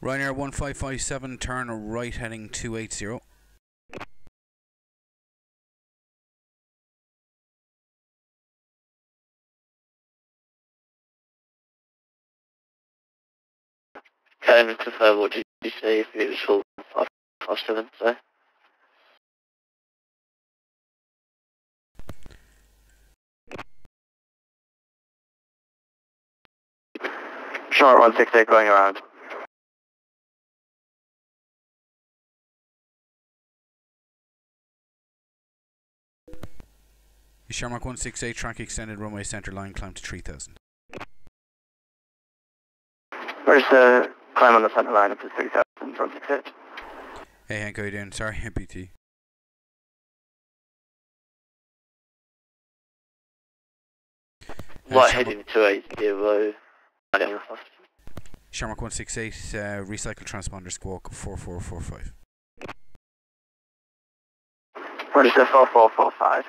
Ryanair 1557, turn right heading 280. Can you confirm what did you say if it was full 557, sorry? Sure, 168 going around. Shamrock 168, track extended, runway centre line, climb to 3000. Where's the climb on the centre line up to 3000, 168? Hey Hank, how you doing? Sorry, BT. What heading 280? Shamrock 168, recycle transponder squawk 4445. Where is the 4445?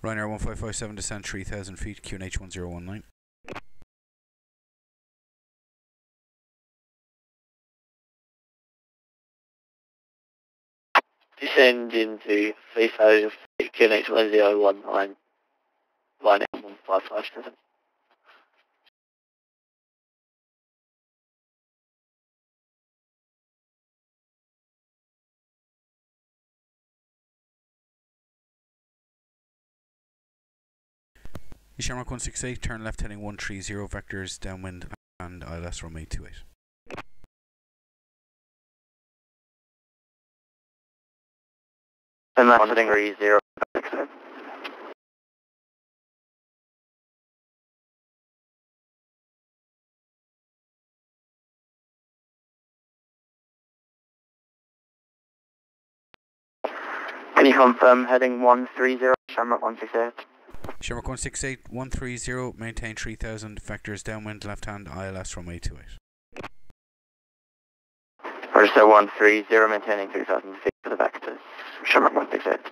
Ryanair 1557, descend 3000 feet, QNH 1019. Descend into 3000 feet, QNH 1019, line 1557. Shamrock 168, turn left heading 130, vectors downwind and ILS runway 28. And that's heading 30. Can you confirm heading 130, Shamrock 168? Shamrock 168, 130, maintain 3000, vectors downwind, left hand, ILS runway 28. Register 130, maintaining 3000 feet for the vectors. Shamrock 168.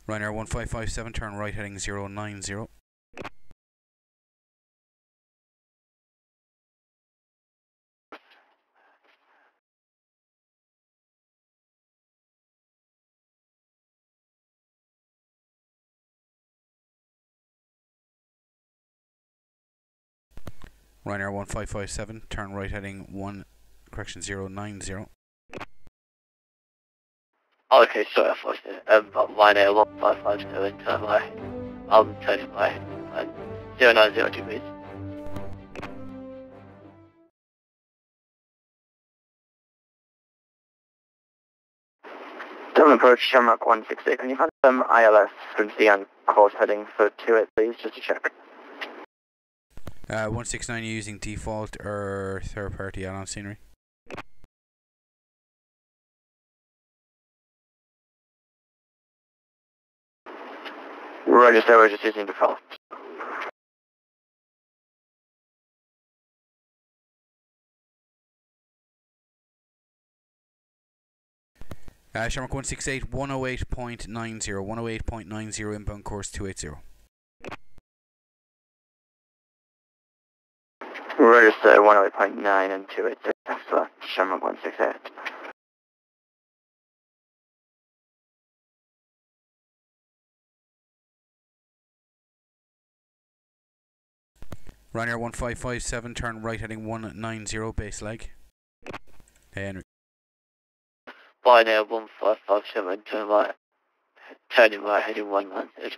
Ryanair 1557, turn right heading 090. Ryanair 1557, turn right heading 090. Okay, sorry, I thought it. Ryanair 1552 and turn right. Turning right. 090 degrees. Dublin approach Shamrock 168. Can you confirm ILS frequency and course heading for 28, please, just to check? 169 using default or third party add-on scenery. Register, we're just using default. Shamrock 168, 108.90, 108.90 inbound course 280. Register 108.9 and 280. Excellent. Shamrock 168. Ryanair 1557, turn right heading 190, base leg. Hey Henry. Ryanair 1557, turning right heading 190.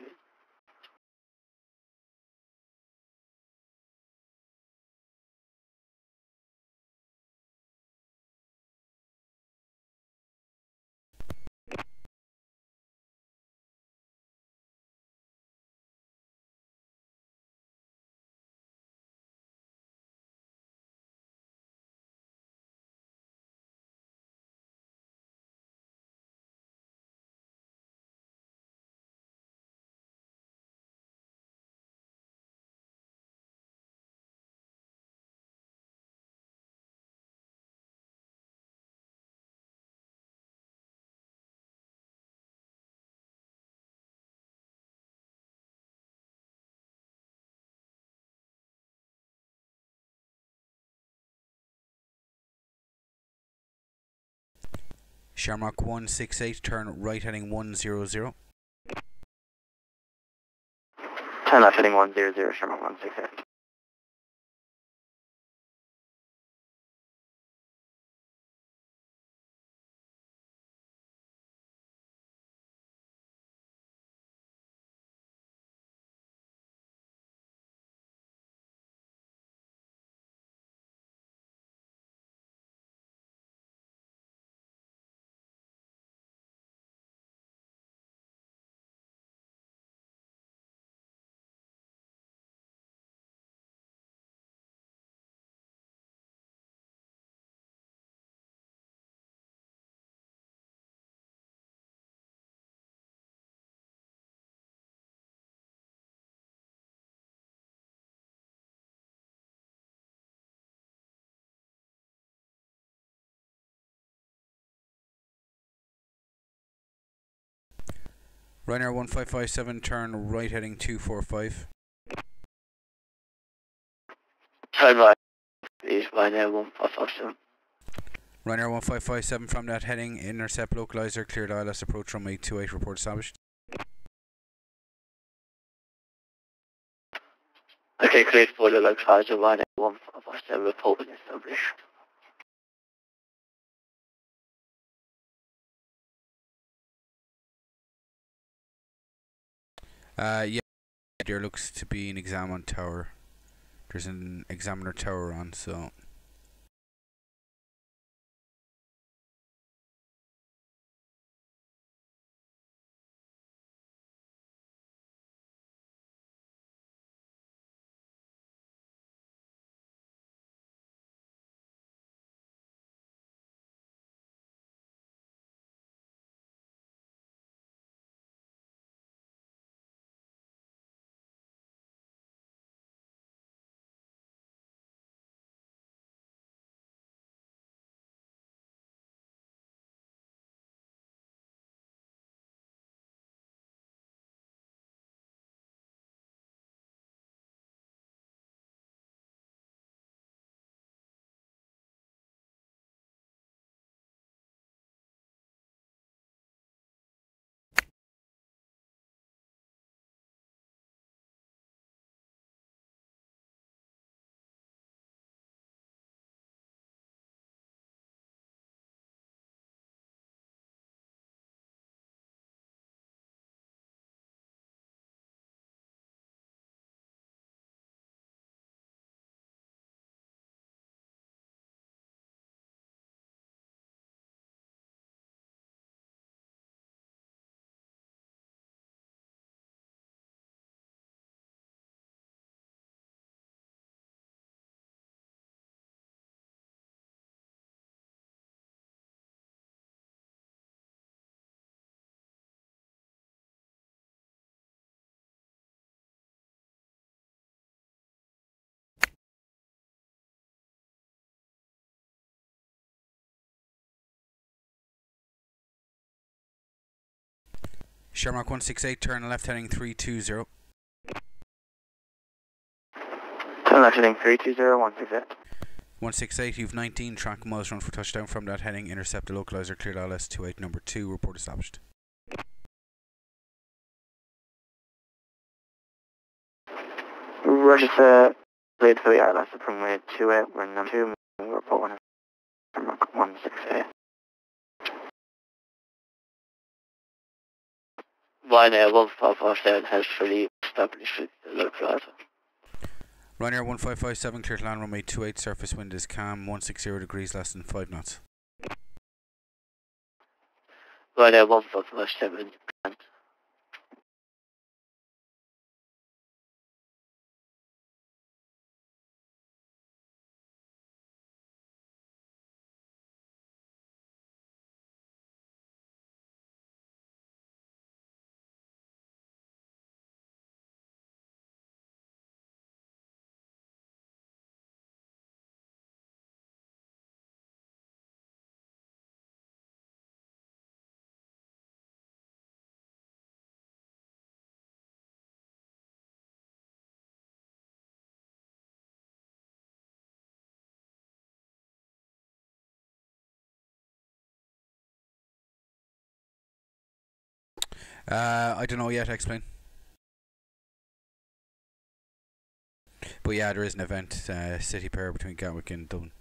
Shamrock 168, turn right heading 100. Turn left heading 100, Shamrock 168. Ryanair 1557, turn right heading 245. Turn right, please, Ryanair 1557. Ryanair 1557, from that heading, intercept localizer, cleared ILS, approach runway 28, report established. Okay, cleared for the localizer, Ryanair 1557, reporting established. Yeah, there looks to be an exam on tower. There's an examiner tower on, so... Shamrock 168, turn left heading 320. Turn left heading 320, 168. 168, you've 19 track miles run for touchdown from that heading, intercept the localizer, cleared ILS 28, number 2, report established. Register, cleared for the ILS, runway 28, we're in number 2, report 168. Ryanair 1557 has fully established the localizer. Ryanair 1557, clear to land runway 28, surface wind is calm, 160 degrees, less than 5 knots. Ryanair 1557, I don't know yet, explain. But yeah, there is an event, city pair between Gatwick and Dublin.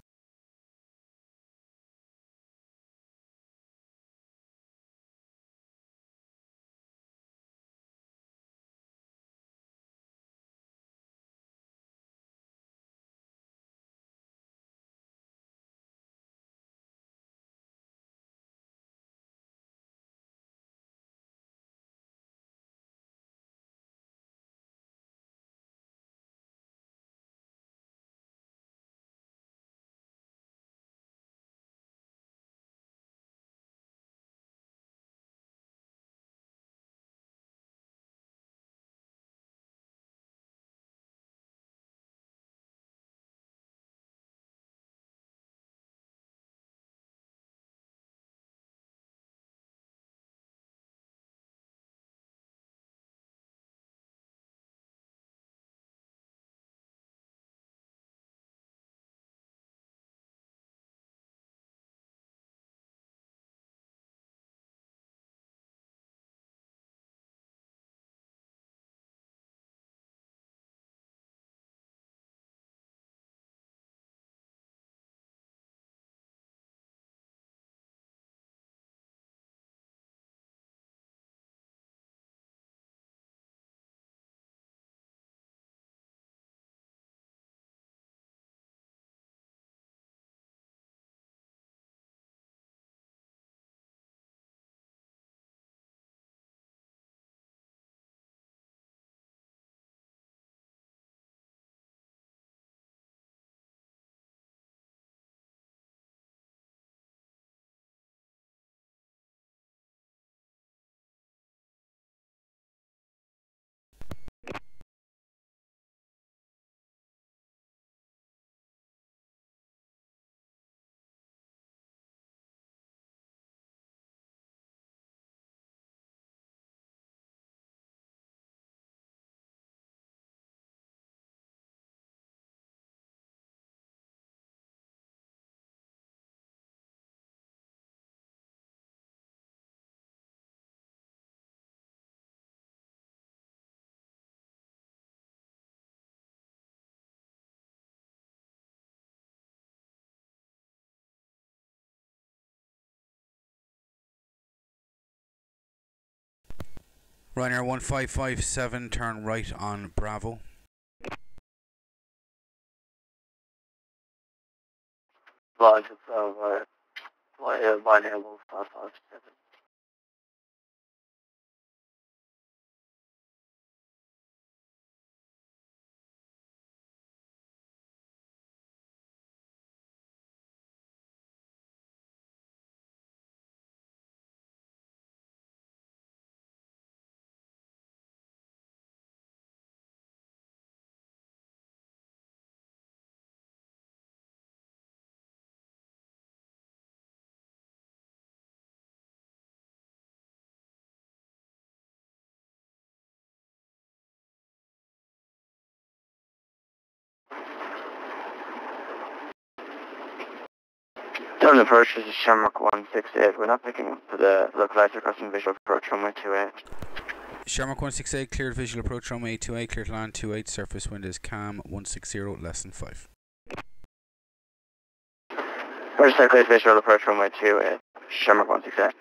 Ryanair 1557, turn right on Bravo. Flight of Ryanair 1557. Dublin approach is Shamrock 168. We're not picking up the localizer crossing visual approach runway 28. Shamrock 168, cleared visual approach runway 28, clear to land 28, surface wind is calm 160, less than 5. Register cleared visual approach runway 28. Shamrock 168.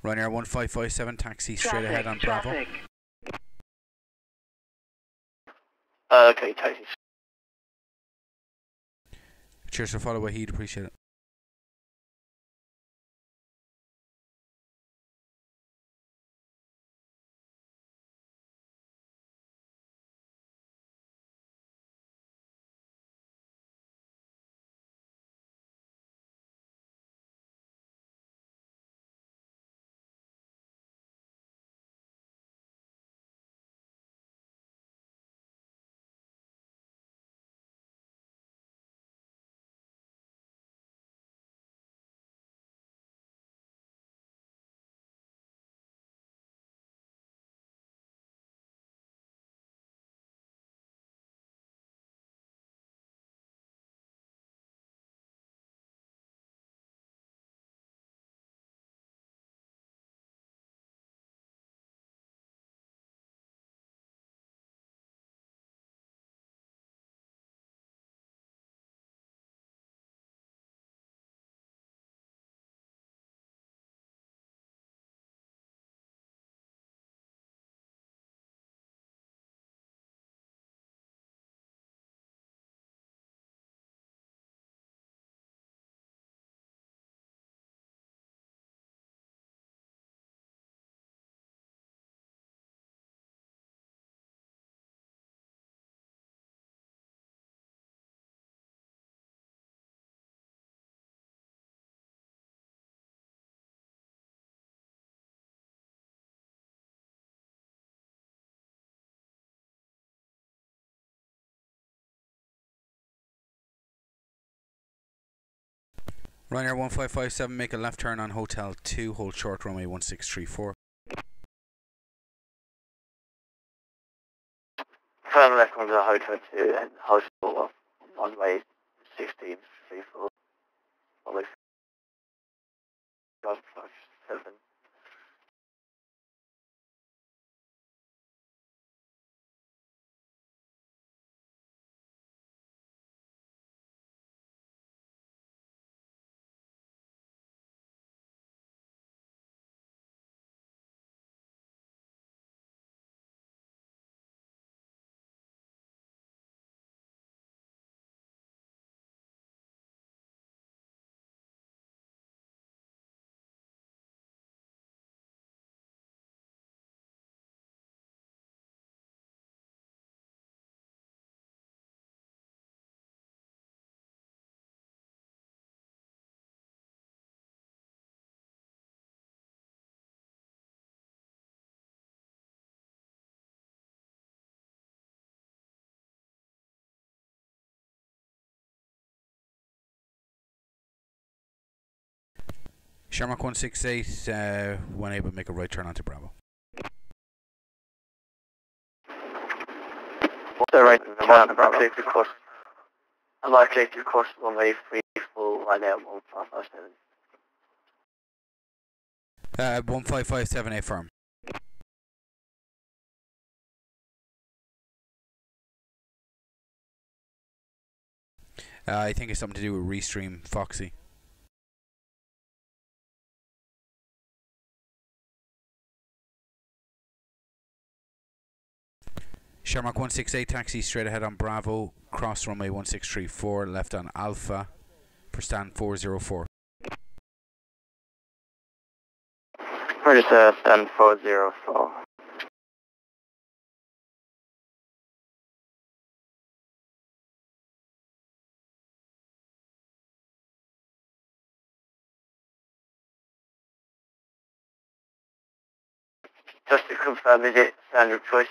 Ryanair 1557, taxi straight ahead on Bravo. Okay, taxi. Cheers for follow, Wahid, appreciate it. Ryanair 1557, make a left turn on Hotel 2, hold short runway 1634. Turn left onto Hotel 2 and hold short runway 1634. Runway 557. Shamrock 168, when able, make a right turn onto Bravo. So right, I'm likely to cross. I'm likely to cross runway 34 right now, 1557. 1557, firm. I think it's something to do with Restream Foxy. Shamrock 168, taxi straight ahead on Bravo, cross runway 1634, left on Alpha for stand 404. Register stand 404. Just to confirm, is it standard choice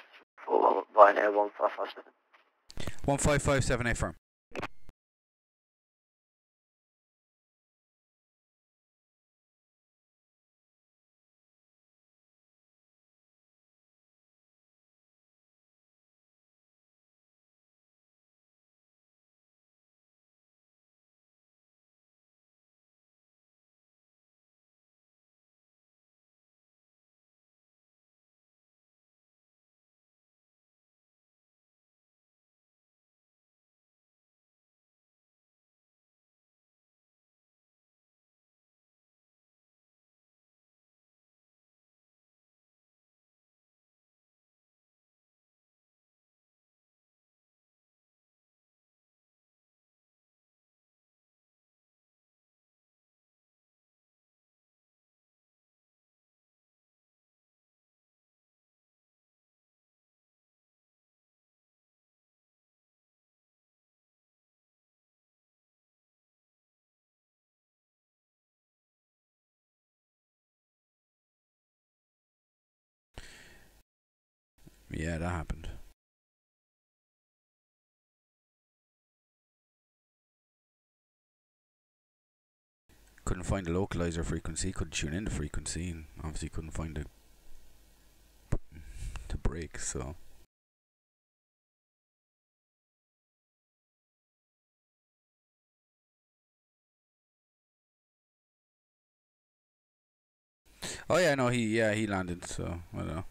for Ryanair 1557? 1557, firm. Yeah, that happened. Couldn't find a localizer frequency, couldn't tune in the frequency, and obviously couldn't find the break, so. Oh yeah, no, he landed, so I don't know.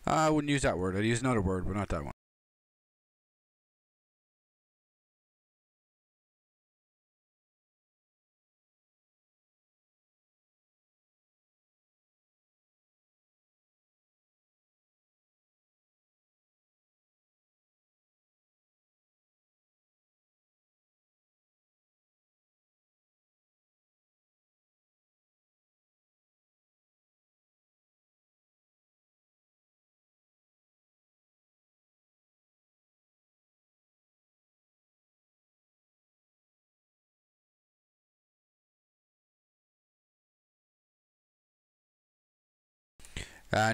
I wouldn't use that word. I'd use another word, but not that one.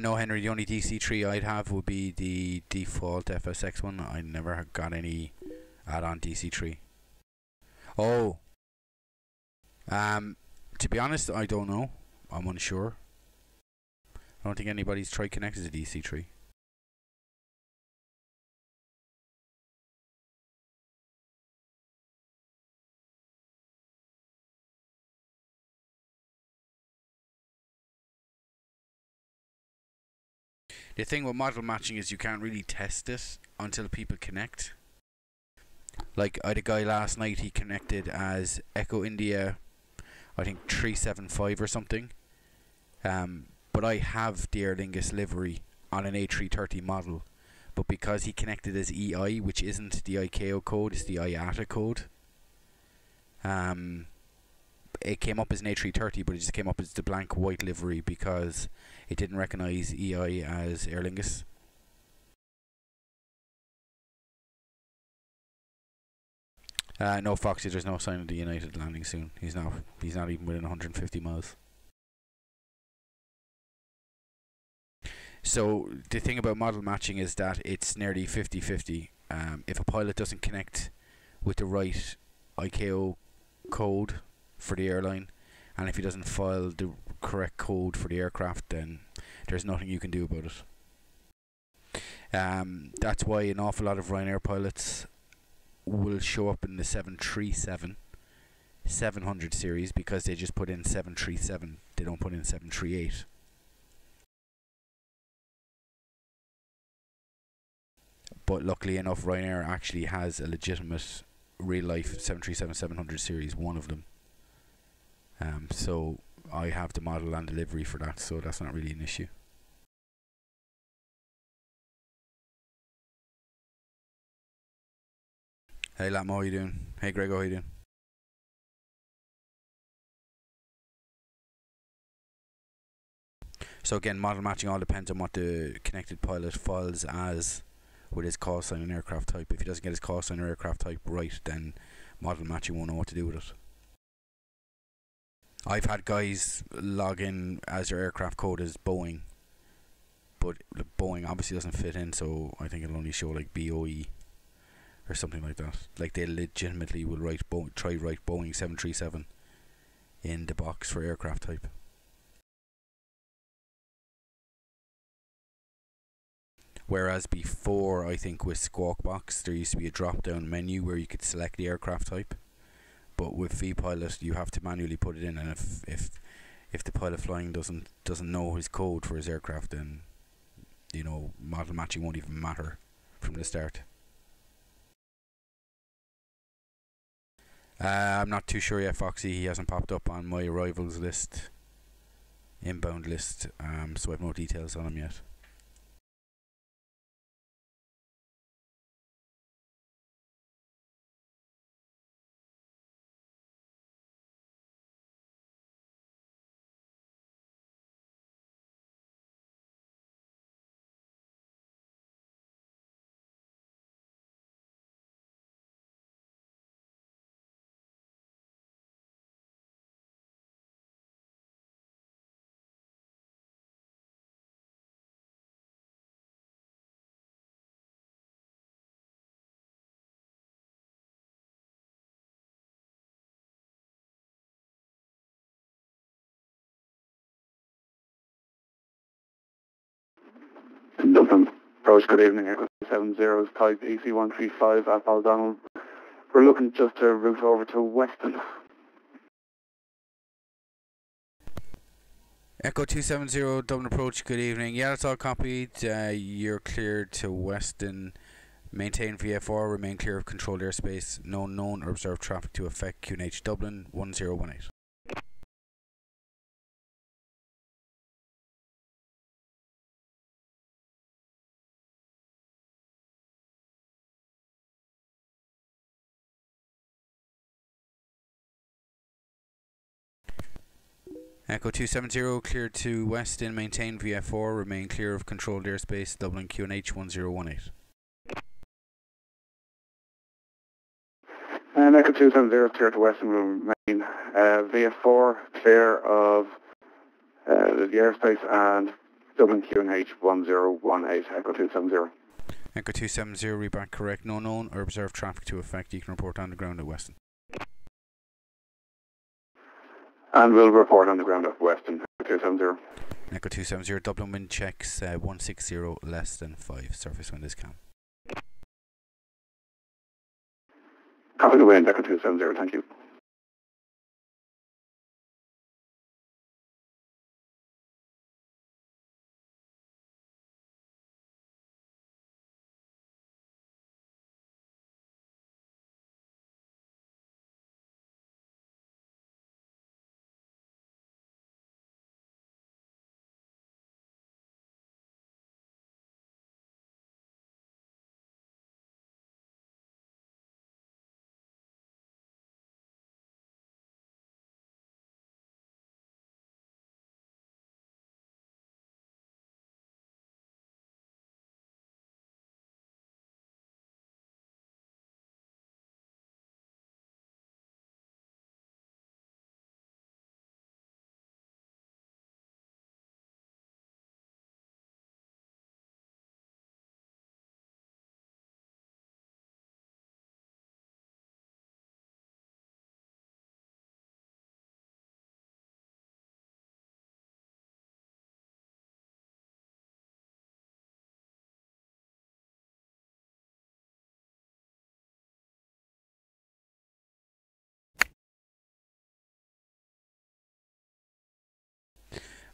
No, Henry, the only DC3 I'd have would be the default FSX one. I never got any add-on DC3. Oh, to be honest, I don't know. I'm unsure. I don't think anybody's tried connected to DC3. The thing with model matching is you can't really test it until people connect. Like, I had a guy last night, he connected as Echo India, I think 375 or something. But I have the Aer Lingus livery on an A330 model. But because he connected as EI, which isn't the ICAO code, it's the IATA code. It came up as an A330, but it just came up as the blank white livery because it didn't recognise EI as Aer Lingus. No, Foxy, there's no sign of the United landing soon. He's not even within 150 miles. So the thing about model matching is that it's nearly 50-50. If a pilot doesn't connect with the right ICAO code for the airline, and if he doesn't file the correct code for the aircraft, then there's nothing you can do about it. That's why an awful lot of Ryanair pilots will show up in the 737 700 series because they just put in 737. They don't put in 738. But luckily enough, Ryanair actually has a legitimate real-life 737-700 series, one of them. So I have the model and delivery for that, so that's not really an issue. Hey Latmo, how you doing? Hey Grego, how you doing? So again, model matching all depends on what the connected pilot files as with his call sign and aircraft type. If he doesn't get his call sign or aircraft type right, then model matching won't know what to do with it. I've had guys log in as their aircraft code as Boeing, but Boeing obviously doesn't fit in, so I think it'll only show like BOE or something like that. Like they legitimately will try write Boeing 737 in the box for aircraft type. Whereas before, I think with Squawk Box, there used to be a drop-down menu where you could select the aircraft type. But with vPilot, you have to manually put it in, and if the pilot flying doesn't know his code for his aircraft, then you know model matching won't even matter from the start. I'm not too sure yet, Foxy. He hasn't popped up on my arrivals list, inbound list, so I have no details on him yet. Dublin, approach, good evening, Echo 70 type AC135 at Bartdogruler. We're looking just to route over to Weston. Echo 270 Dublin approach, good evening. Yeah, that's all copied. You're cleared to Weston. Maintain VFR, remain clear of controlled airspace. No known or observed traffic to affect QNH Dublin 1018. Echo 270 cleared to Weston. Maintain VFR, remain clear of controlled airspace. Dublin QNH 1018. And Echo 270 clear to Western will remain VF4 clear of the airspace and Dublin QNH 1018, Echo 270. Echo 270, read back correct. No known or observed traffic to affect. You can report on the ground at Weston. And we'll report on the ground at Weston, Echo 270. Echo 270, Dublin wind checks 160 less than 5. Surface wind is calm. Copy the wind, Echo 270, thank you.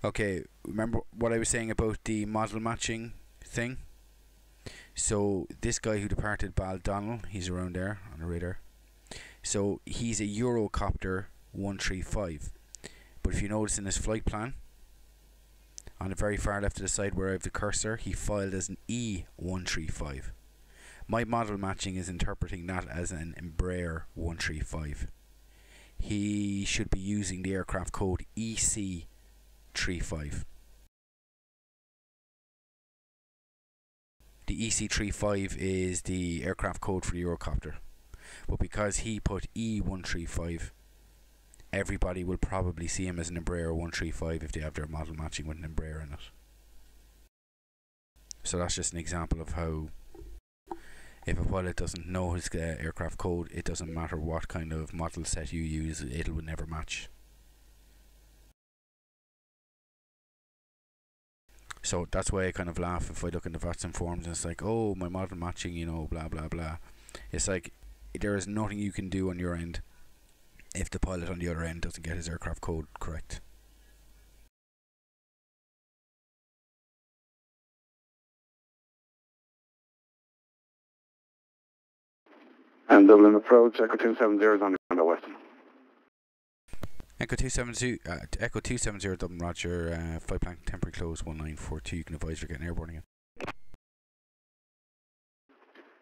Okay, remember what I was saying about the model matching thing? So this guy who departed, Bartdogruler, he's around there on the radar. So he's a Eurocopter 135. But if you notice in his flight plan, on the very far left of the side where I have the cursor, he filed as an E135. My model matching is interpreting that as an Embraer 135. He should be using the aircraft code EC35. The EC35 is the aircraft code for the Eurocopter. But because he put E135, everybody will probably see him as an Embraer 135 if they have their model matching with an Embraer in it. So that's just an example of how, if a pilot doesn't know his aircraft code, it doesn't matter what kind of model set you use, it will never match. So that's why I kind of laugh if I look in the VATSIM forums and it's like, oh, my model matching, you know, blah blah blah. It's like, there is nothing you can do on your end if the pilot on the other end doesn't get his aircraft code correct. And Dublin approach, Echo 270 is on the ground at Weston. Echo 270 Dublin Roger, flight plan temporary close 1942, you can advise you're getting airborne again.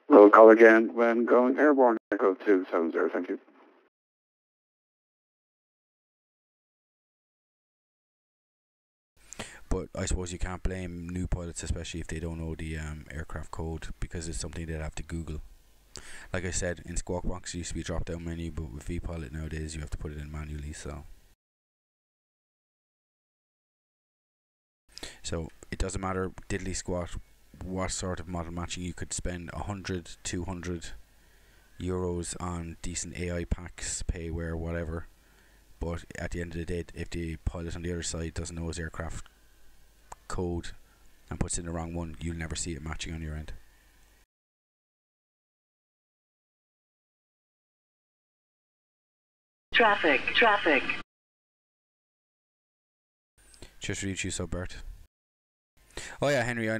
Roll call again when going airborne, Echo 270, thank you. But I suppose you can't blame new pilots, especially if they don't know the aircraft code, because it's something they'd have to Google. Like I said, in Squawk Box it used to be a drop down menu, but with vPilot nowadays you have to put it in manually, so it doesn't matter diddly squat what sort of model matching. You could spend 100, 200 euros on decent AI packs, payware, whatever, but at the end of the day, if the pilot on the other side doesn't know his aircraft code and puts in the wrong one, you'll never see it matching on your end. Traffic. Cheers for you, sub Bert. Oh yeah, Henry. I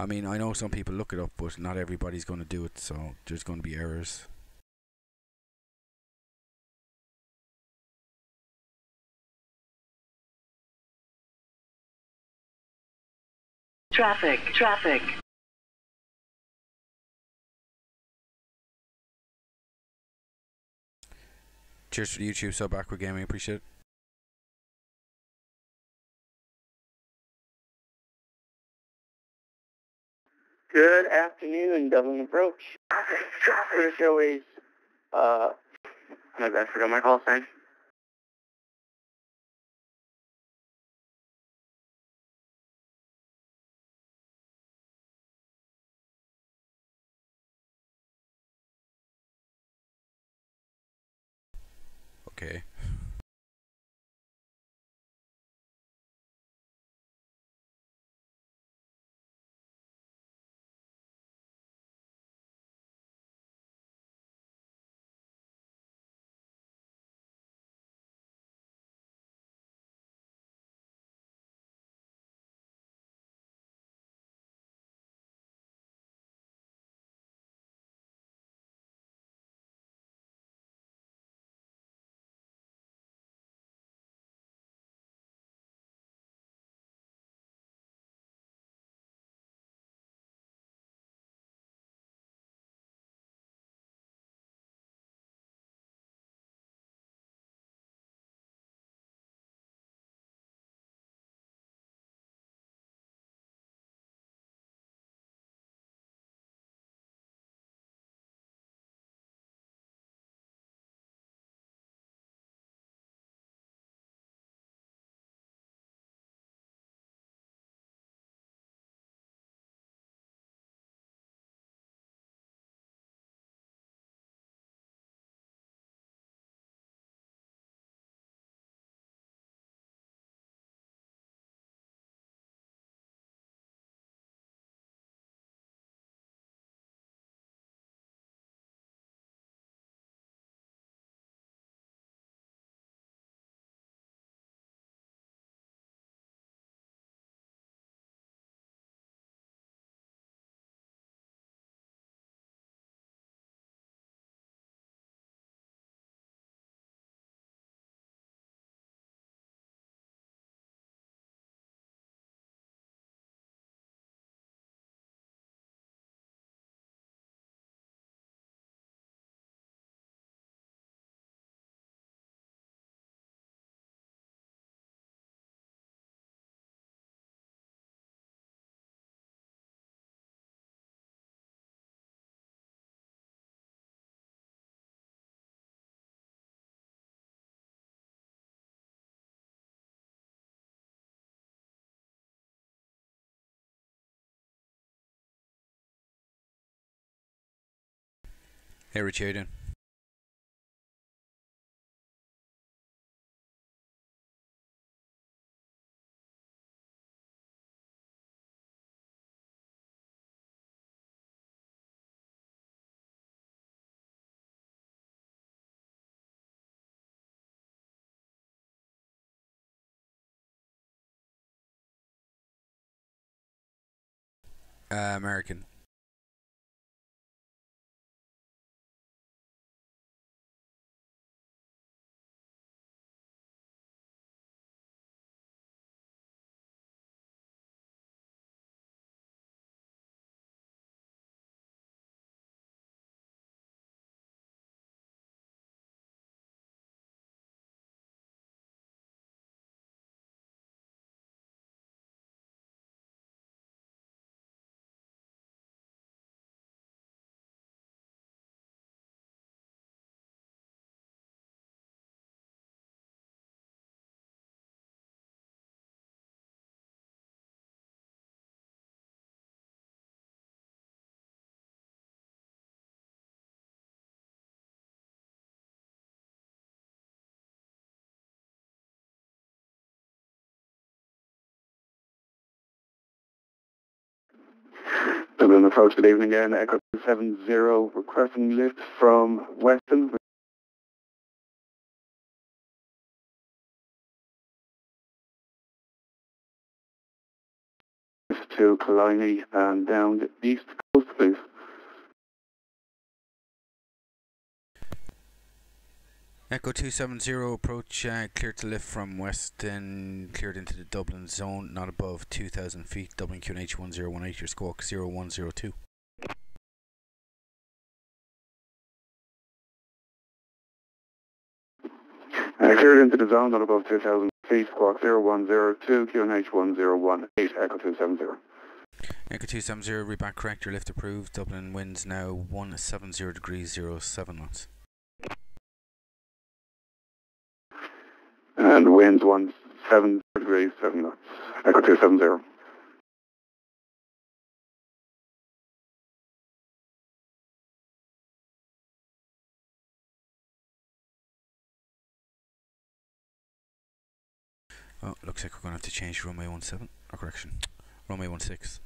mean, I know some people look it up, but not everybody's going to do it, so there's going to be errors. Traffic. Cheers for the YouTube sub, AQUA Gaming. Appreciate it. Good afternoon, Dublin Approach. Traffic show is, my bad, forgot my call sign. Okay. Hey Richie, how you doing? American. Dublin approach, good evening again. Echo 270 requesting lift from Weston. To Killiney and down the east coast, please. Echo 270 approach, cleared to lift from Weston, cleared into the Dublin zone, not above 2,000 feet. Dublin QNH 1018, your squawk 0102. Cleared into the zone, not above 2,000 feet, squawk 0102, QNH 1018, Echo 270. Echo 270, read back correct, your lift approved. Dublin winds now 170 degrees 07 knots. And winds 17 degrees 7 knots. Echo 270. Oh, looks like we're going to have to change runway 17, or correction, runway 16.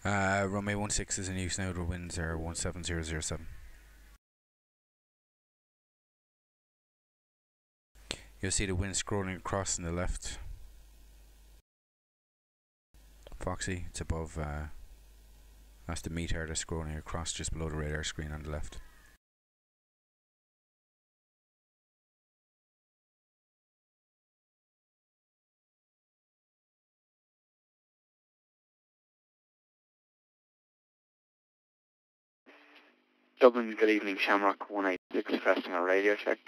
Runway 16 is in use now, the winds are 17007. You'll see the wind scrolling across on the left. Foxy, it's above, that's the meter that's scrolling across just below the radar screen on the left. Dublin, good evening, Shamrock 186, requesting a radio check.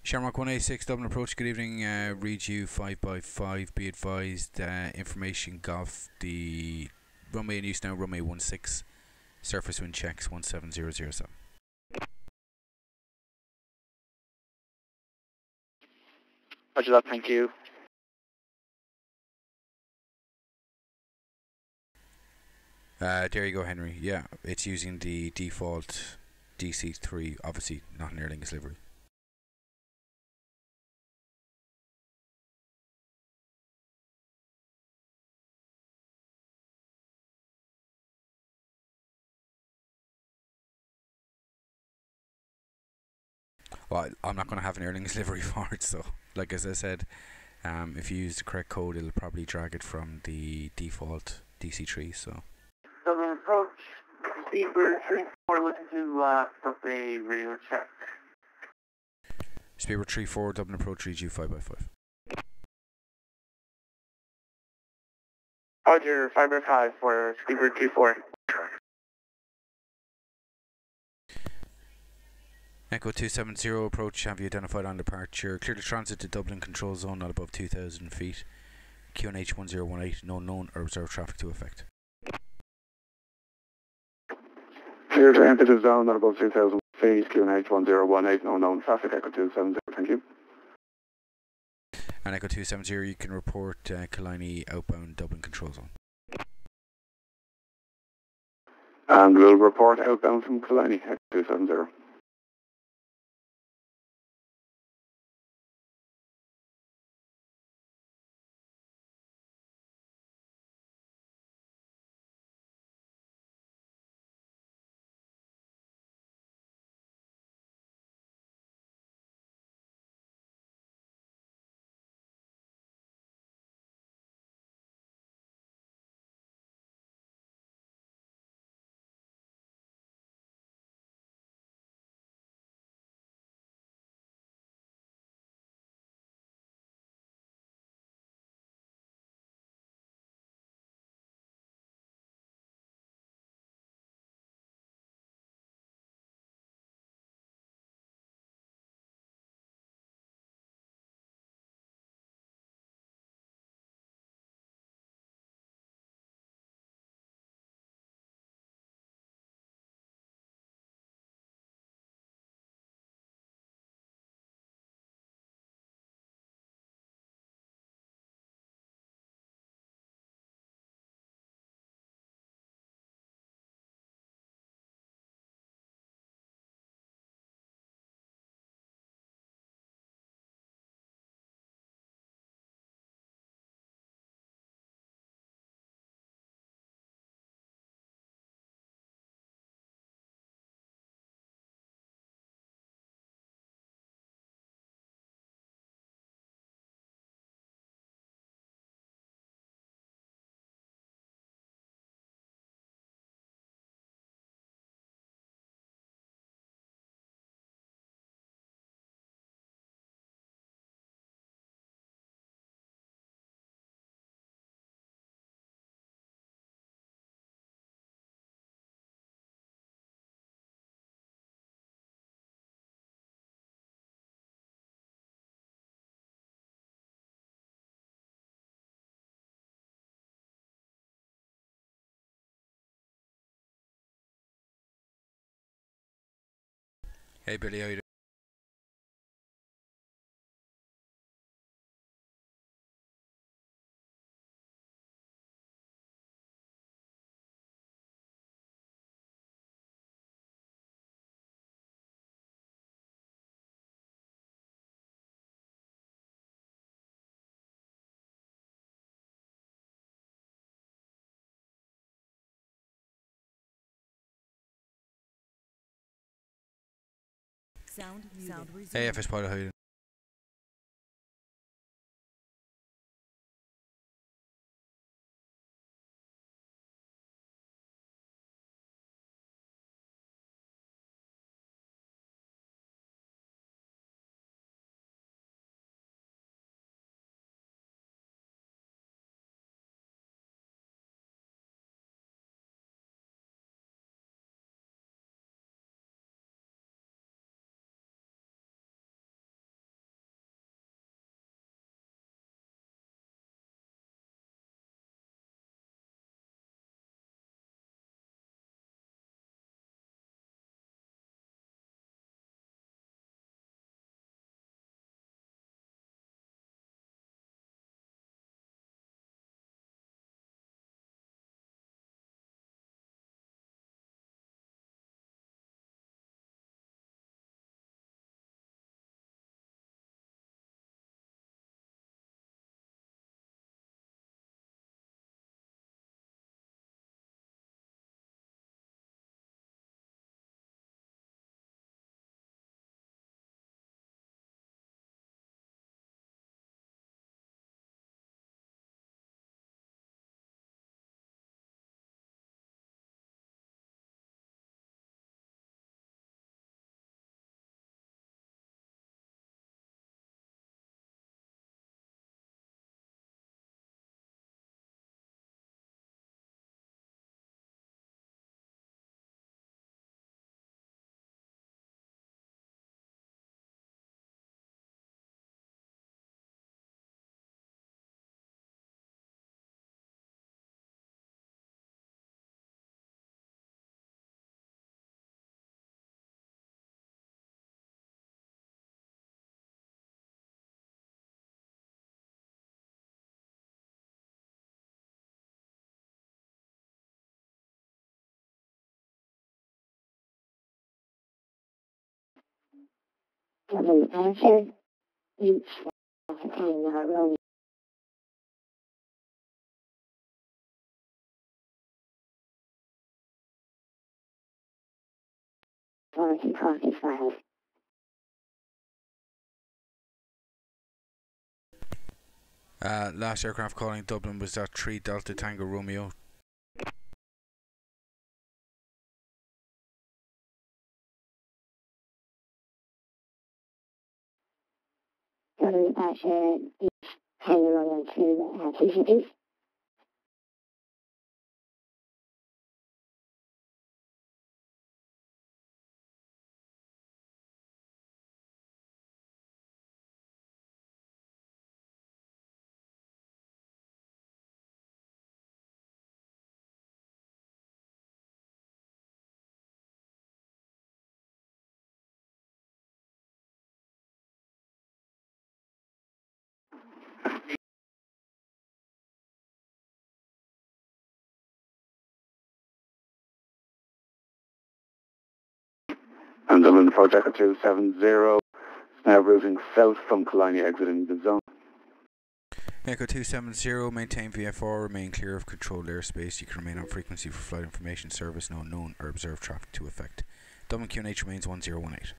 Shamrock 186, Dublin approach, good evening, read you 5x5, be advised, information gov, the runway in use now, runway 16, surface wind checks 17007. Roger that, thank you. There you go, Henry. Yeah, it's using the default DC3, obviously not an Aer Lingus livery. Well, I'm not going to have an Aer Lingus livery for it, so like as I said, if you use the correct code, it'll probably drag it from the default DC3. So. Dublin approach, Speedbird 34, looking to stop a radio check. Speedbird 34, Dublin approach, read you 5x5. Roger, 5x5 for Speedbird 34. Echo 270 approach, have you identified on departure? Clear to transit to Dublin control zone not above 2,000 feet. QNH 1018, no known or observed traffic to effect. Clear to enter the zone not above 2,000 feet, QNH 1018, no known traffic, Echo 270, thank you. And Echo 270, you can report Killiney outbound Dublin control zone. And we'll report outbound from Killiney, Echo 270. Hey Billy, how you doing? Hey FS Pilot, how you doing? Answer. It's Romeo 4045. Last aircraft calling Dublin was that 3 Delta Tango Romeo. Answer. It's Romeo 2, PCP. And Dublin Project 270, now routing south from Killiney, exiting the zone. Echo 270, maintain VFR, remain clear of controlled airspace. You can remain on frequency for flight information service, no known or observed traffic to effect. Dublin QNH remains 1018.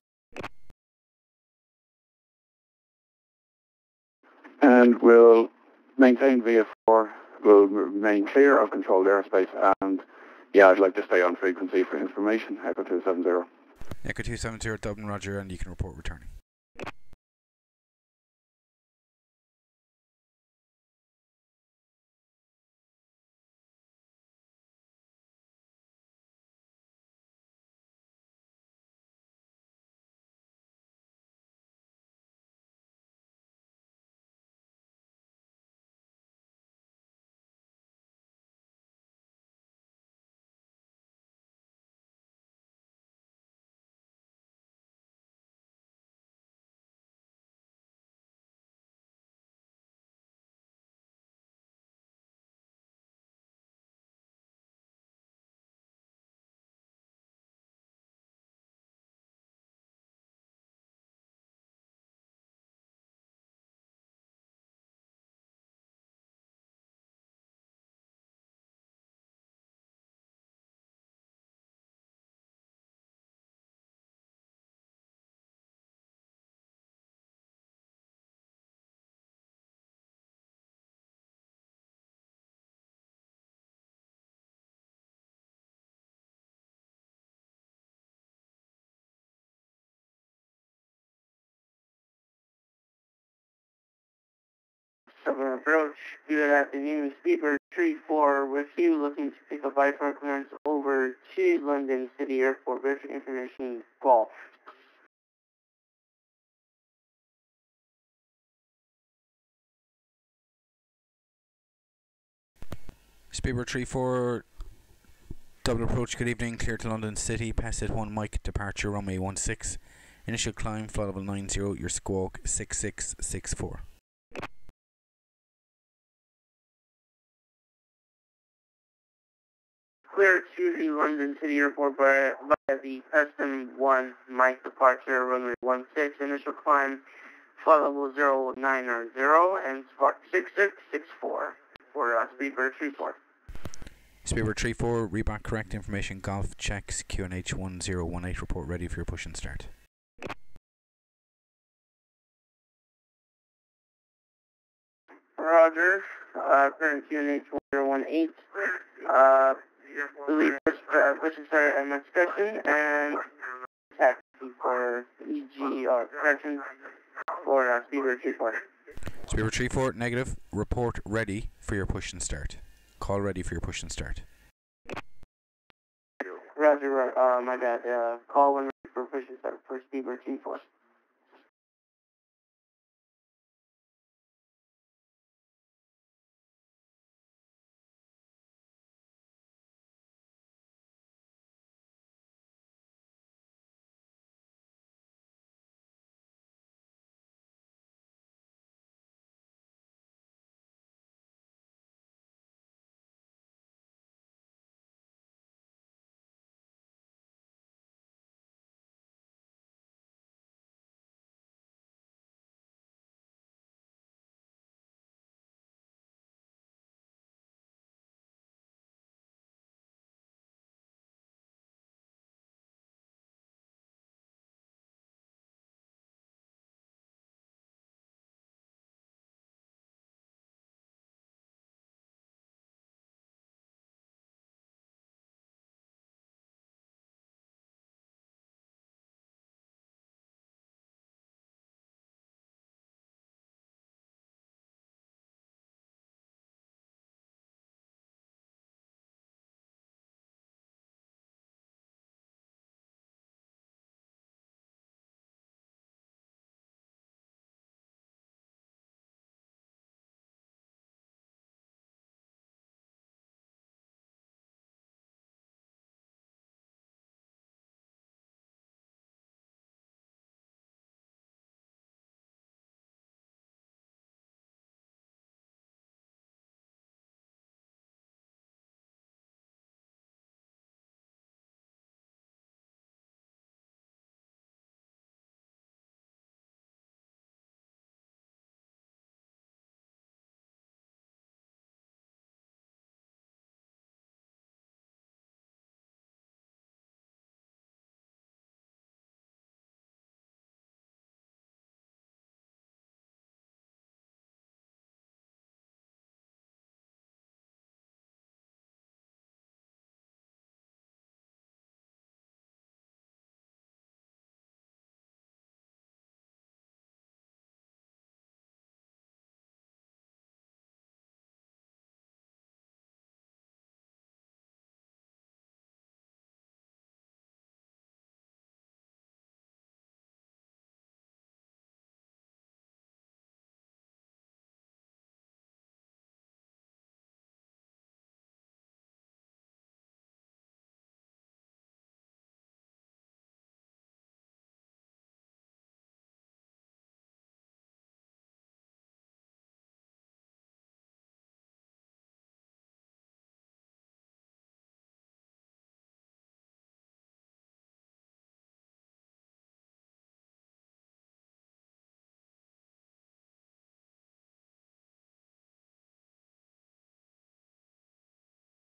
And we'll maintain VF4, we'll remain clear of controlled airspace, and yeah, I'd like to stay on frequency for information, Echo 270. Echo 270, Dublin, Roger, and you can report returning. Dublin approach, you have the new Speedbird 34 with you looking to pick up I-4 clearance over to London City Airport. Basic information, Golf. Speedbird 34, double approach, good evening, clear to London City, pass at 1 Mike, departure runway 16, initial climb, flight level 90, your squawk 6664. Clear to the London City Airport via the Custom 1 Mike departure runway 16, initial climb, flight level 090, and spark 6664 for Speedbird 34. Speedbird 34, reback correct information, golf checks, QNH 1018, report ready for your push and start. Roger, current QNH 1018, push and start at my station, and taxi for EG, correction, for Speedbird 34. Speedbird 34, negative, report ready for your push and start. Call ready for your push and start. Roger, my bad. Call when ready for push and start for Speedbird 34.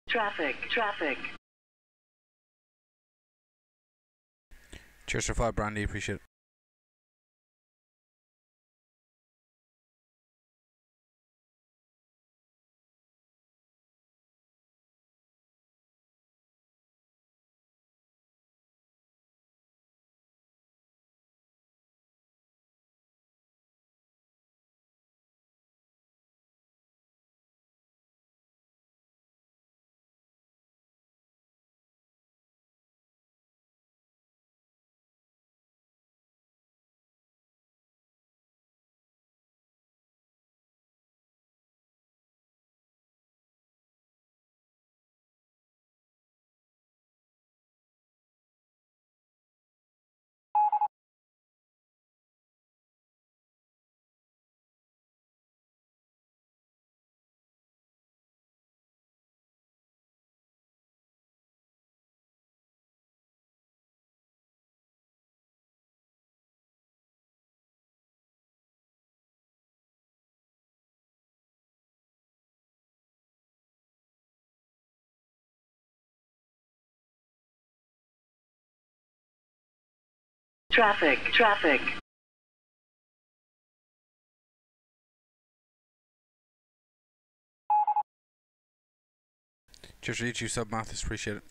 Traffic. Cheers for 5, Brandy, appreciate it. Traffic. Just reach you, sub Matheus, appreciate it.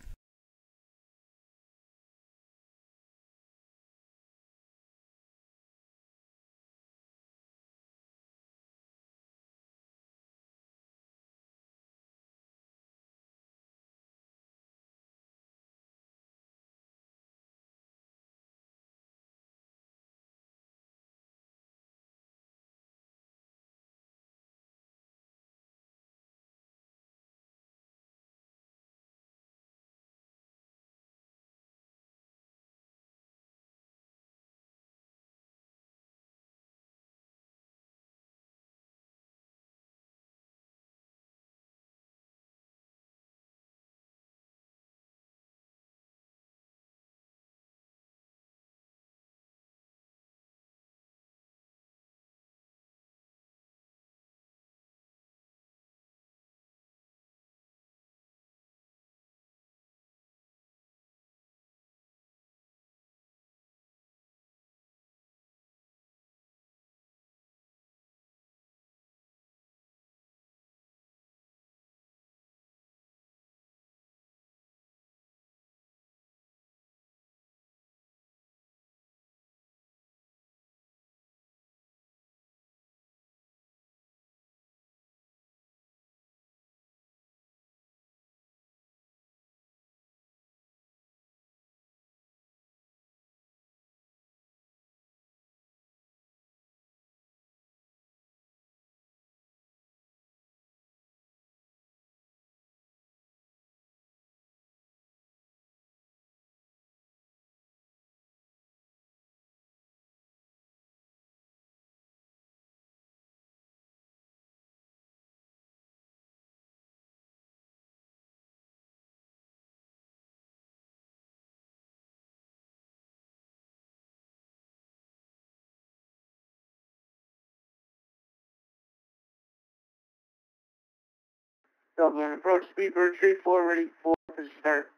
Dublin, approach speedbird 34, ready for start.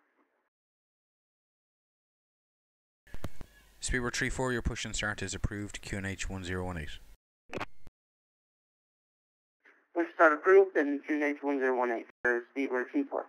Speedbird 34, your push and start is approved. QNH 1018. Push start approved and QNH 1018 for speedbird 34.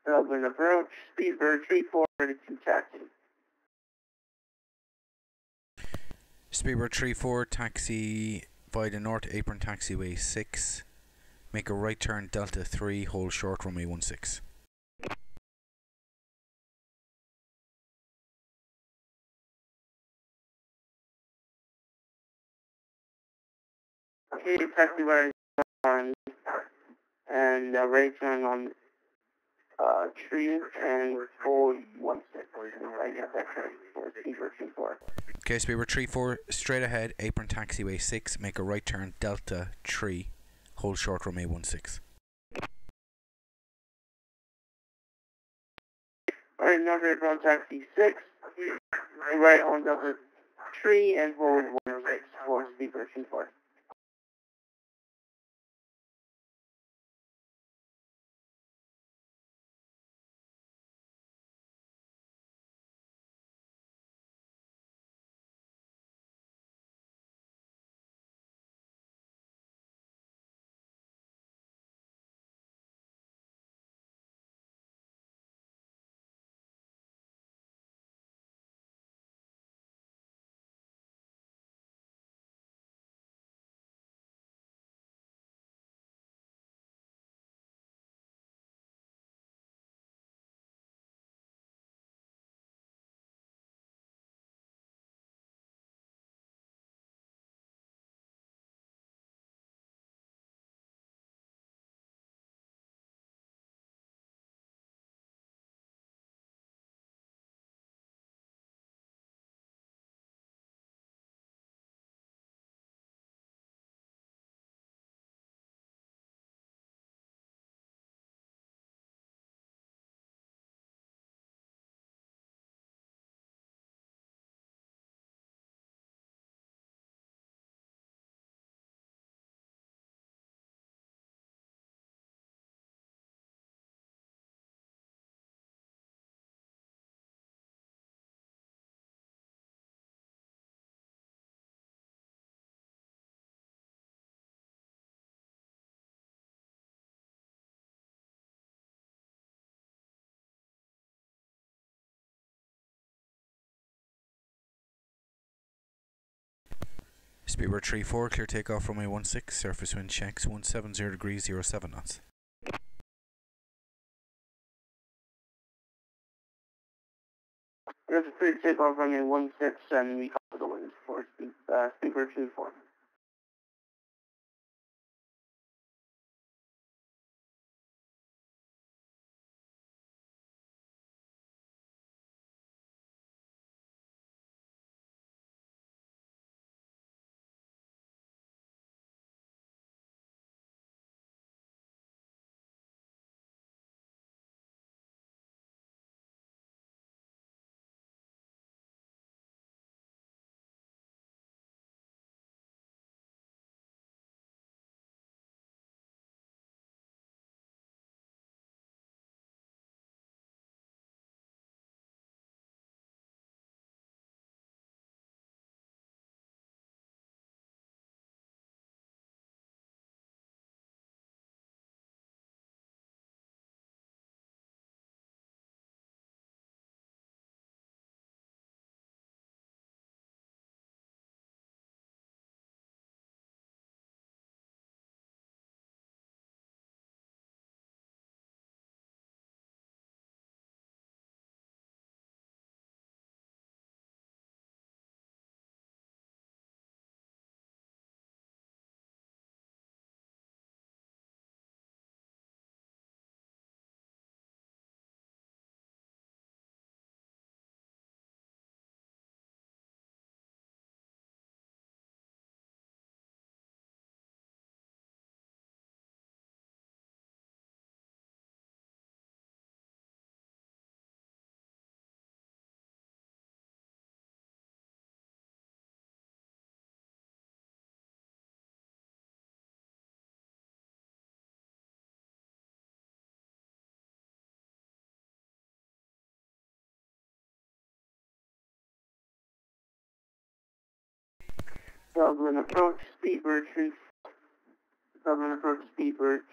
Dublin approach, Speedbird 34, ready to taxi. Speedbird 34, taxi via the North Apron Taxiway 6. Make a right turn Delta 3, hold short runway 16. Okay, taxi via on and right turn on tree and hold 16. I got that correct for Speedbird 34. Okay, Speedbird 34, straight ahead, Apron Taxiway 6. Make a right turn Delta 3, hold short runway 16. Alright, now we're from taxi 6, right on Delta 3 and hold 16 for Speedbird 34. Speedbird 34, clear takeoff runway 16, surface wind checks 170 degrees 07 knots. There's a free takeoff runway 16 and we have the winds for Speedbird 34. Dublin approach, Speedbird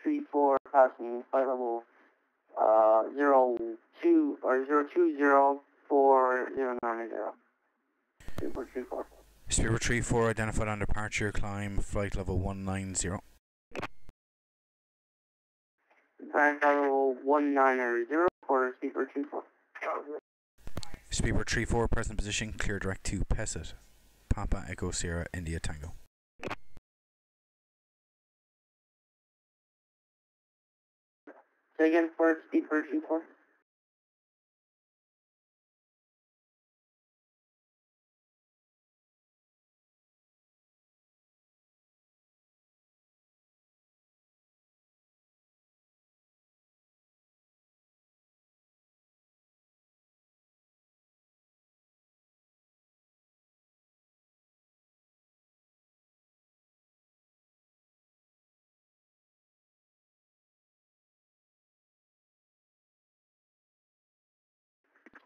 34, passing flight level 020 for 090. Super 34. Speedbird 34 identified on departure, climb flight level 190. Flight level 190 for Speedbird 34. Speedbird 34, present position, clear direct to Pesset. Papa Echo Sierra India Tango. Say again for Speedbird 34.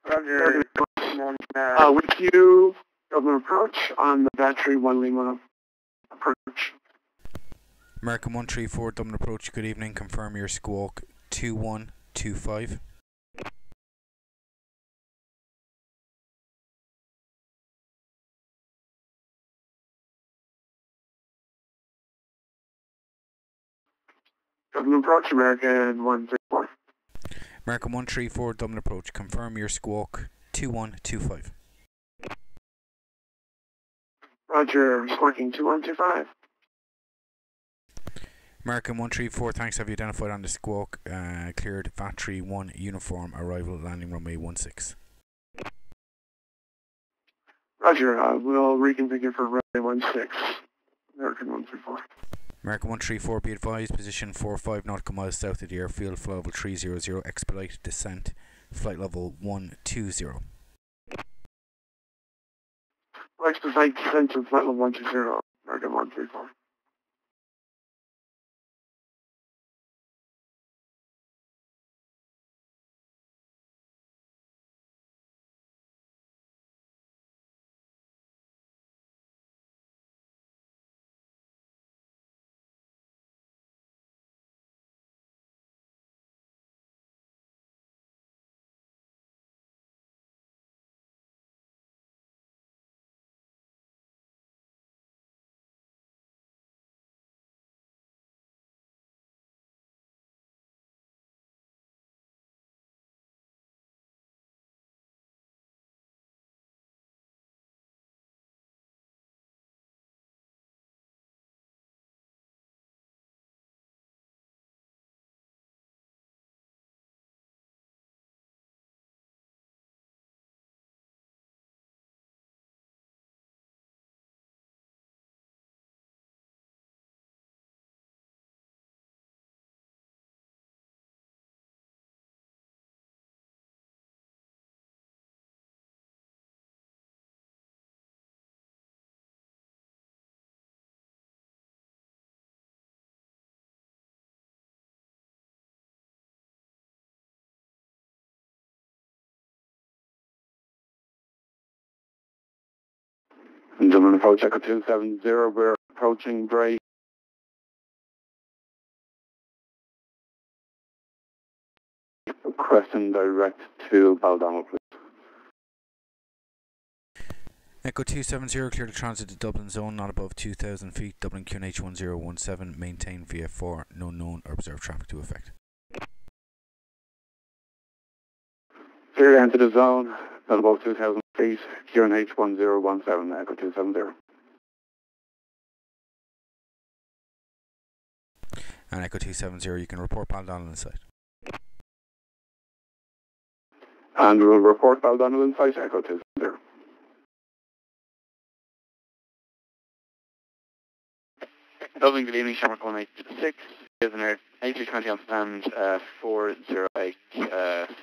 Roger. With you, Dublin approach on the battery 1 Lima approach. American 134, Dublin approach, good evening, confirm your squawk 2125. Dublin approach, American 134. American 134, Dublin approach, confirm your squawk 2125. Roger, squawking 2125. American 134, thanks, have you identified on the squawk, cleared battery 1 uniform, arrival landing runway 16. Roger, we'll reconfigure for runway 16. American 134. American 134, be advised, position 45 nautical miles south of the airfield, flight level 300, expedite descent, flight level 120. Expedite descent to flight level 120, American 134. Dublin approach Echo 270, we're approaching Bray. Requesting direct to Bartdogruler, please. Echo 270, clear to transit to Dublin zone, not above 2,000 feet, Dublin QNH 1017, maintain VF4, no known or observed traffic to effect. Clear into the zone, not above 2,000 feet, QNH 1017, Echo 270. And Echo 270, you can report Bartdogruler in sight. And we'll report Bartdogruler in sight, Echo 270. Dublin, good evening, Shamrock 186, Prisoner 8320 on stand 408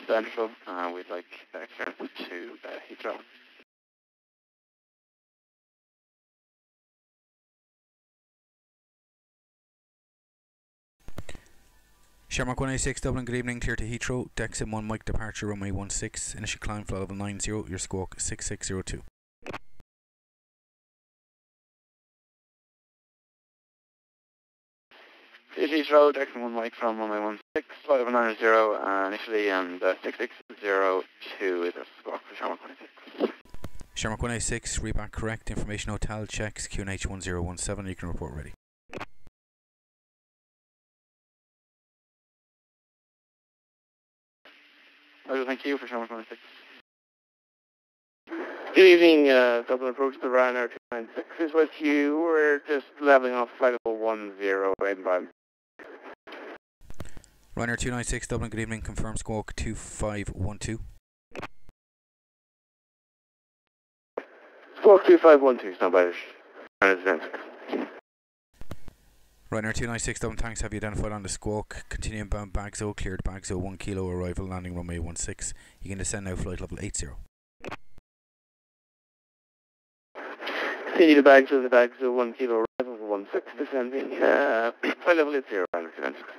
Central, we'd like clearance to Heathrow. Shamrock 186, Dublin, good evening, clear to Heathrow, Dexim 1 Mike departure, runway 16, initial climb flight level 90, your squawk 6602. Cities Road, X1 Mike from 1116, flight of 990 initially, and 6602 is a squawk for Shamrock 186. Shamrock 186, read back correct. Information hotel checks QNH 1017. You can report ready. Thank you for Shamrock 186. Good evening, Dublin approach to ryanair 296 is with you. We're just leveling off flight level 10 inbound. Ryanair 296, Dublin, good evening. Confirm squawk 2512. Squawk 2512, standby. Ryanair 296, Dublin, thanks. Have you identified on the squawk? Continue inbound Bagzo, cleared Bagzo 1 kilo, arrival, landing runway 16. You can descend now, flight level 80. Continue the bags of 1 kilo, arrival 16, descending, flight level 80, Ryanair 296.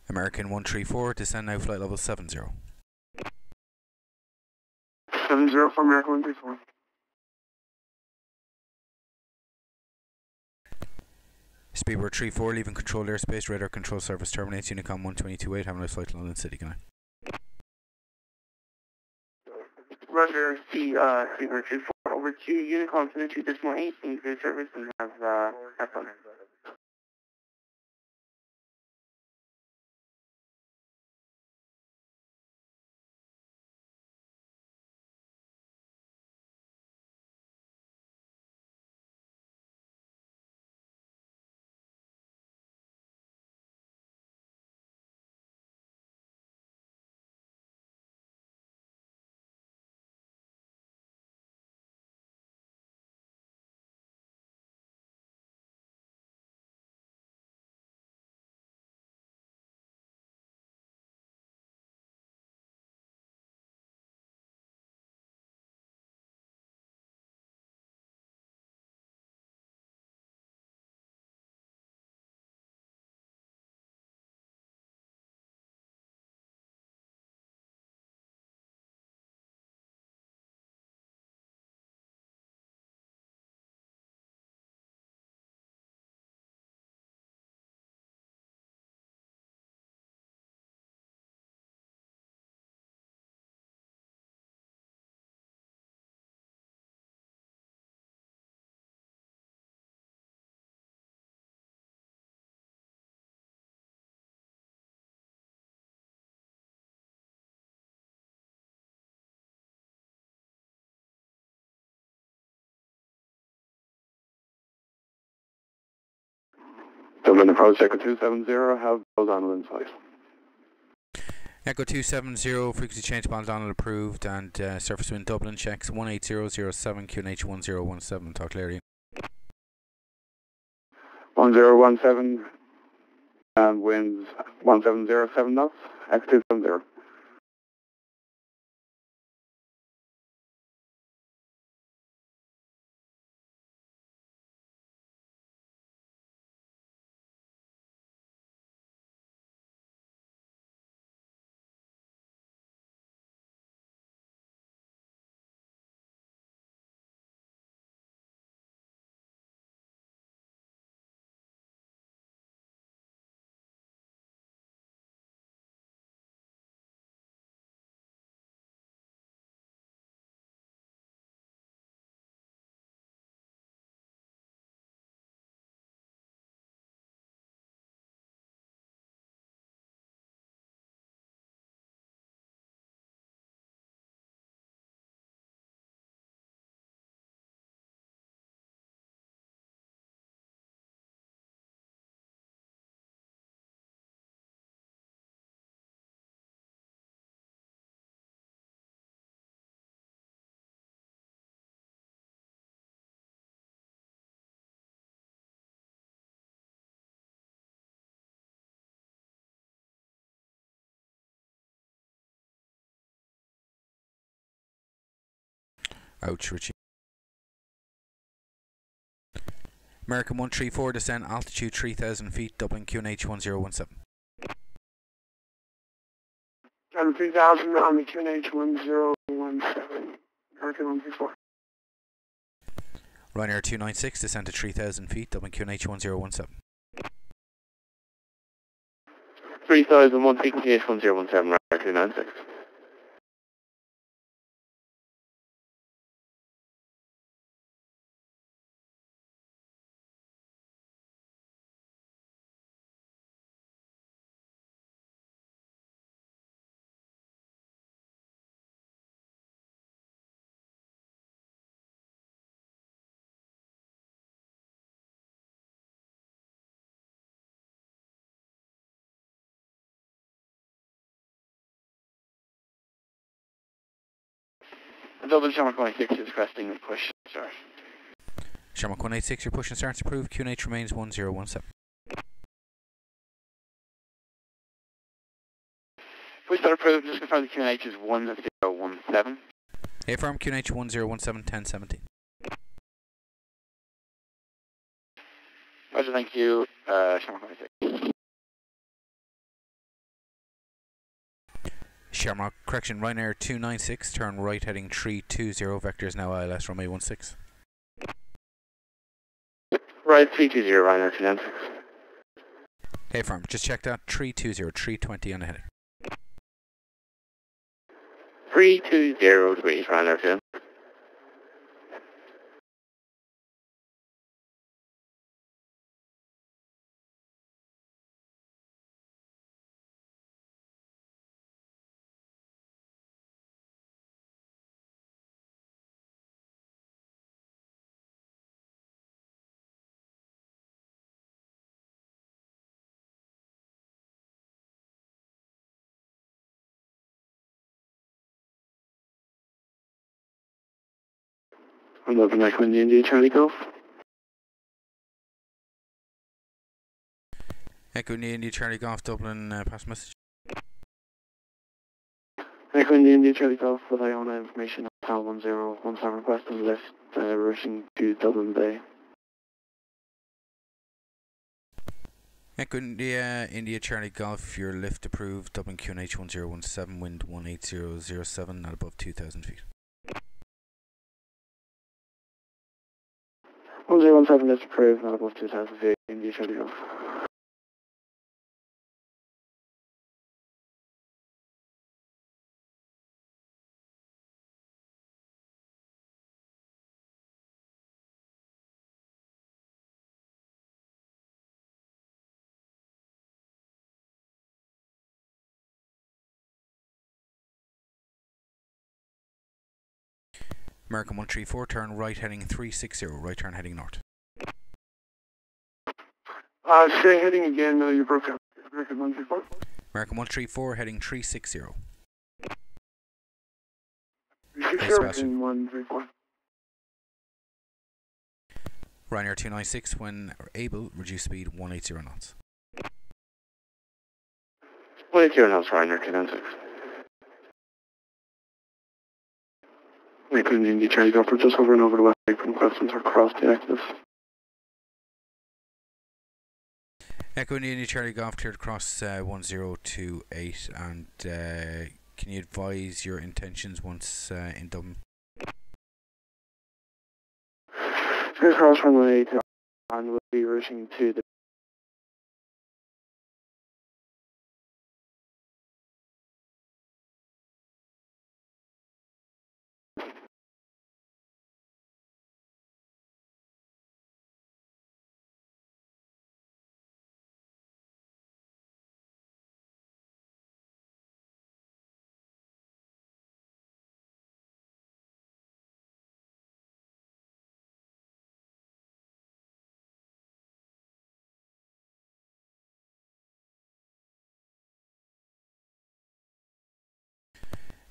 American 134, descend now, flight level 70. 70 for American 134. Speedbird 34, leaving controlled airspace, radar control service terminates, Unicom 1228, having a flight to London City, good night. Roger, Speedbird 24, over to Unicom 22.8, thank you for your service and have fun. Dublin approach Echo 270, have Bill Donald inside. Echo 270, frequency change, Bill Donald approved, and surface wind Dublin checks 18007, QNH 1017. Talk Larry. 1017, and winds 1707 knots, Echo 270. Ouch, Richie. American 134, descend altitude 3000 feet, Dublin QNH 1017. Dublin 3000 on the QNH 1017, American 134. Ryanair 296, descend to 3000 feet, Dublin QNH 1017. 3001 frequency 1017 Ryanair 296. Dublin Shamrock 186 is requesting a push start. Shamrock 186, your push and start's approved. QNH remains 1017. Push start approved, just confirm the QNH is 1017. Affirm QNH 1017 1017. Roger, thank you. Shamrock 186. Shamrock, correction, Ryanair 296, turn right heading 320, vectors now ILS runway 16. Right, 320 Ryanair 296. Hey firm, just check that, 320, 320 on the heading. 320 degrees Ryanair 296. I'm looking like when the India Charlie Golf. Echo India Charlie Golf Dublin, pass message. Echo India Charlie Golf, with Iona information on PAL 1017 request and lift rushing to Dublin Bay. Echo India Charlie Golf, your lift approved, Dublin QNH 1017, wind 18007, not above 2,000 feet. 1017 lift approved, not above 2,000 feet, India Charlie Golf. American 134, turn right heading 360, right turn heading north. Say heading again, you broke up. American 134. American 134, heading 360. 360 in 134. Ryanair 296, when able, reduce speed 180 knots. 180 knots, Ryanair 296. We couldn't India Charlie Golf, we're just hovering over the west side, putting questions are cross detectives. Echo India Charlie Golf cleared across 1028, and can you advise your intentions once in Dublin? Clear cross runway 2 and we'll be rushing to the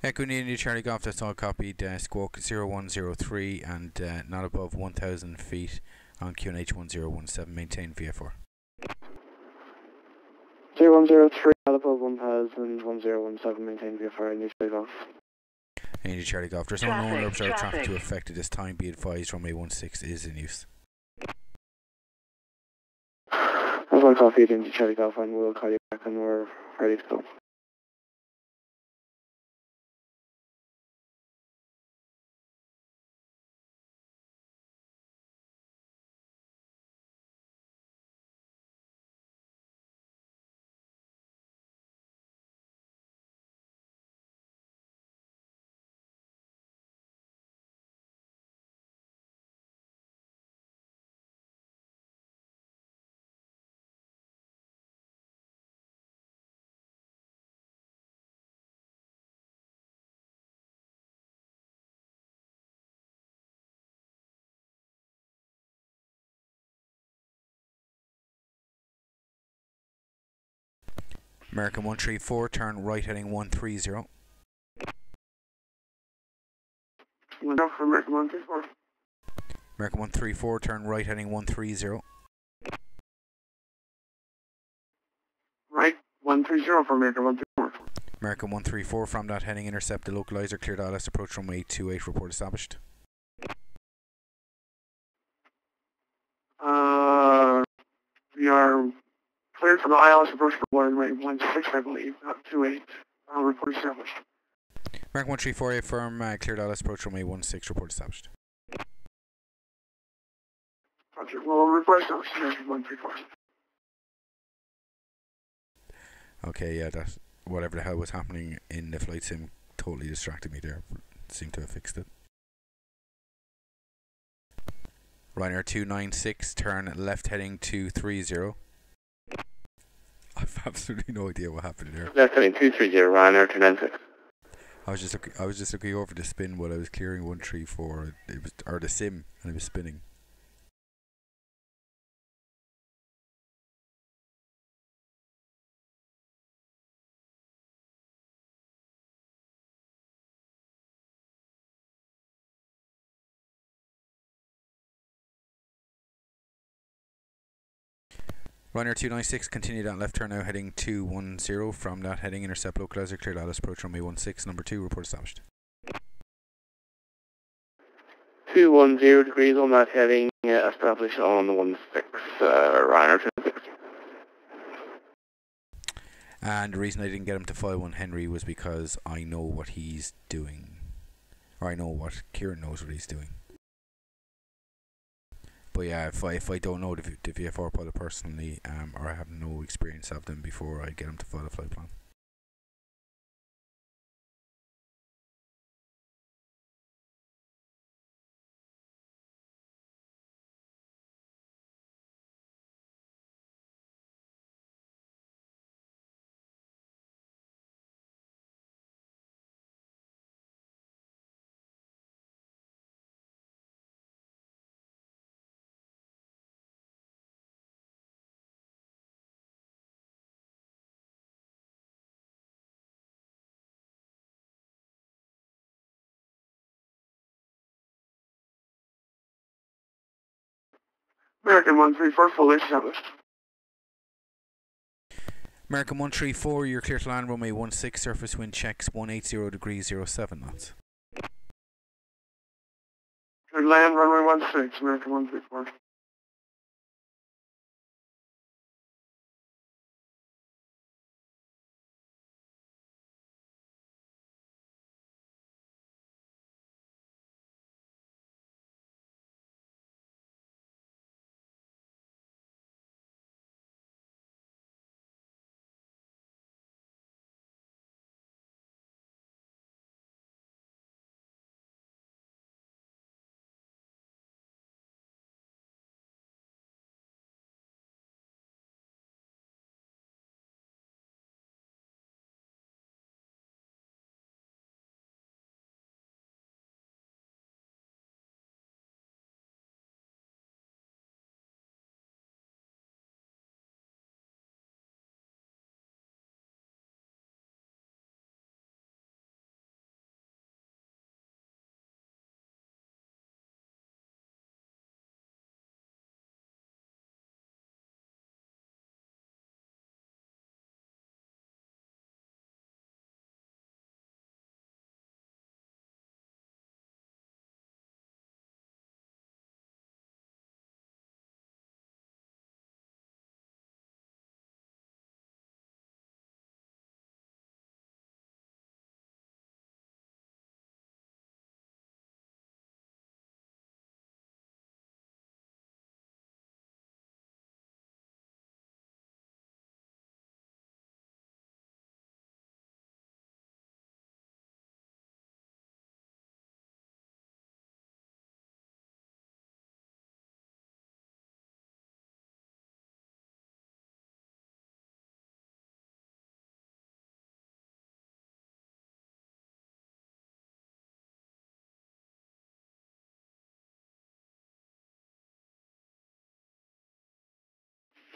Echo India Charlie Golf, that's all copied. Squawk 0103 and not above 1,000 feet on QNH 1017. Maintain VFR. 0103, not above 1,000, 1017, maintain VFR, India Charlie Golf. India Charlie Golf, there's no known or observed traffic to affect at this time. Be advised, runway 16 is in use. That's all copied, India Charlie Golf, and we'll call you back when we're ready to go. American 134, turn right heading 130. One up for American 134. American 134, turn right heading 130. Right, 130 for American 134. American 134, from that heading intercept the localizer, cleared ILS, approach runway 28, report established. We are cleared for the ILS approach for runway 16, I believe, not 28. Report established. American 134, firm, cleared ILS, approach runway 16, report established. Roger, well, report established, American 134. Okay, yeah, that whatever the hell was happening in the flight sim totally distracted me there. Seemed to have fixed it. Ryanair 296, turn left heading 230. I've absolutely no idea what happened there. Left heading 230, Ryanair 296. I was just looking over the spin while I was clearing 134. It was, or the sim, and it was spinning. Ryanair 296, continue that left turn now heading 210. From that heading intercept localizer, cleared ILS, approach runway 16, number 2, report established. 210 degrees on that heading, established on the 16, Ryanair 296. And the reason I didn't get him to file 1 Henry was because I know what he's doing. Or I know what Kieran knows what he's doing. But yeah, if I don't know the VFR pilot personally, or I have no experience of them before, I get him to file a flight plan. American 134, fully established. American 134, you're clear to land runway 16, surface wind checks 180 degrees 07 knots. Good land, runway 16, American 134.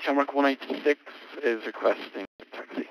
Shamrock 186 is requesting a taxi.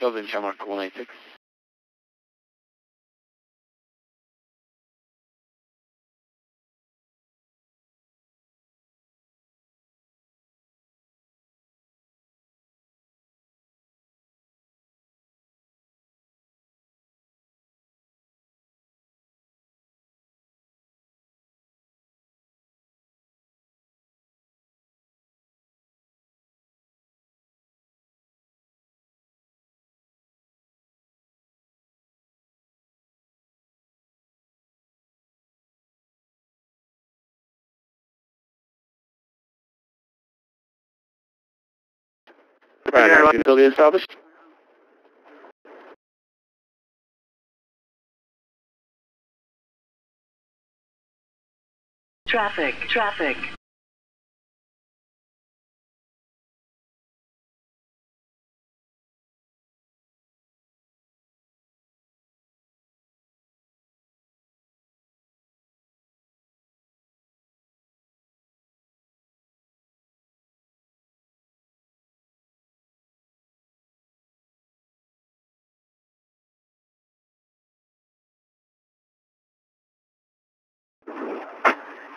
Dublin Shamrock 186. Ryanair suitability established. Traffic.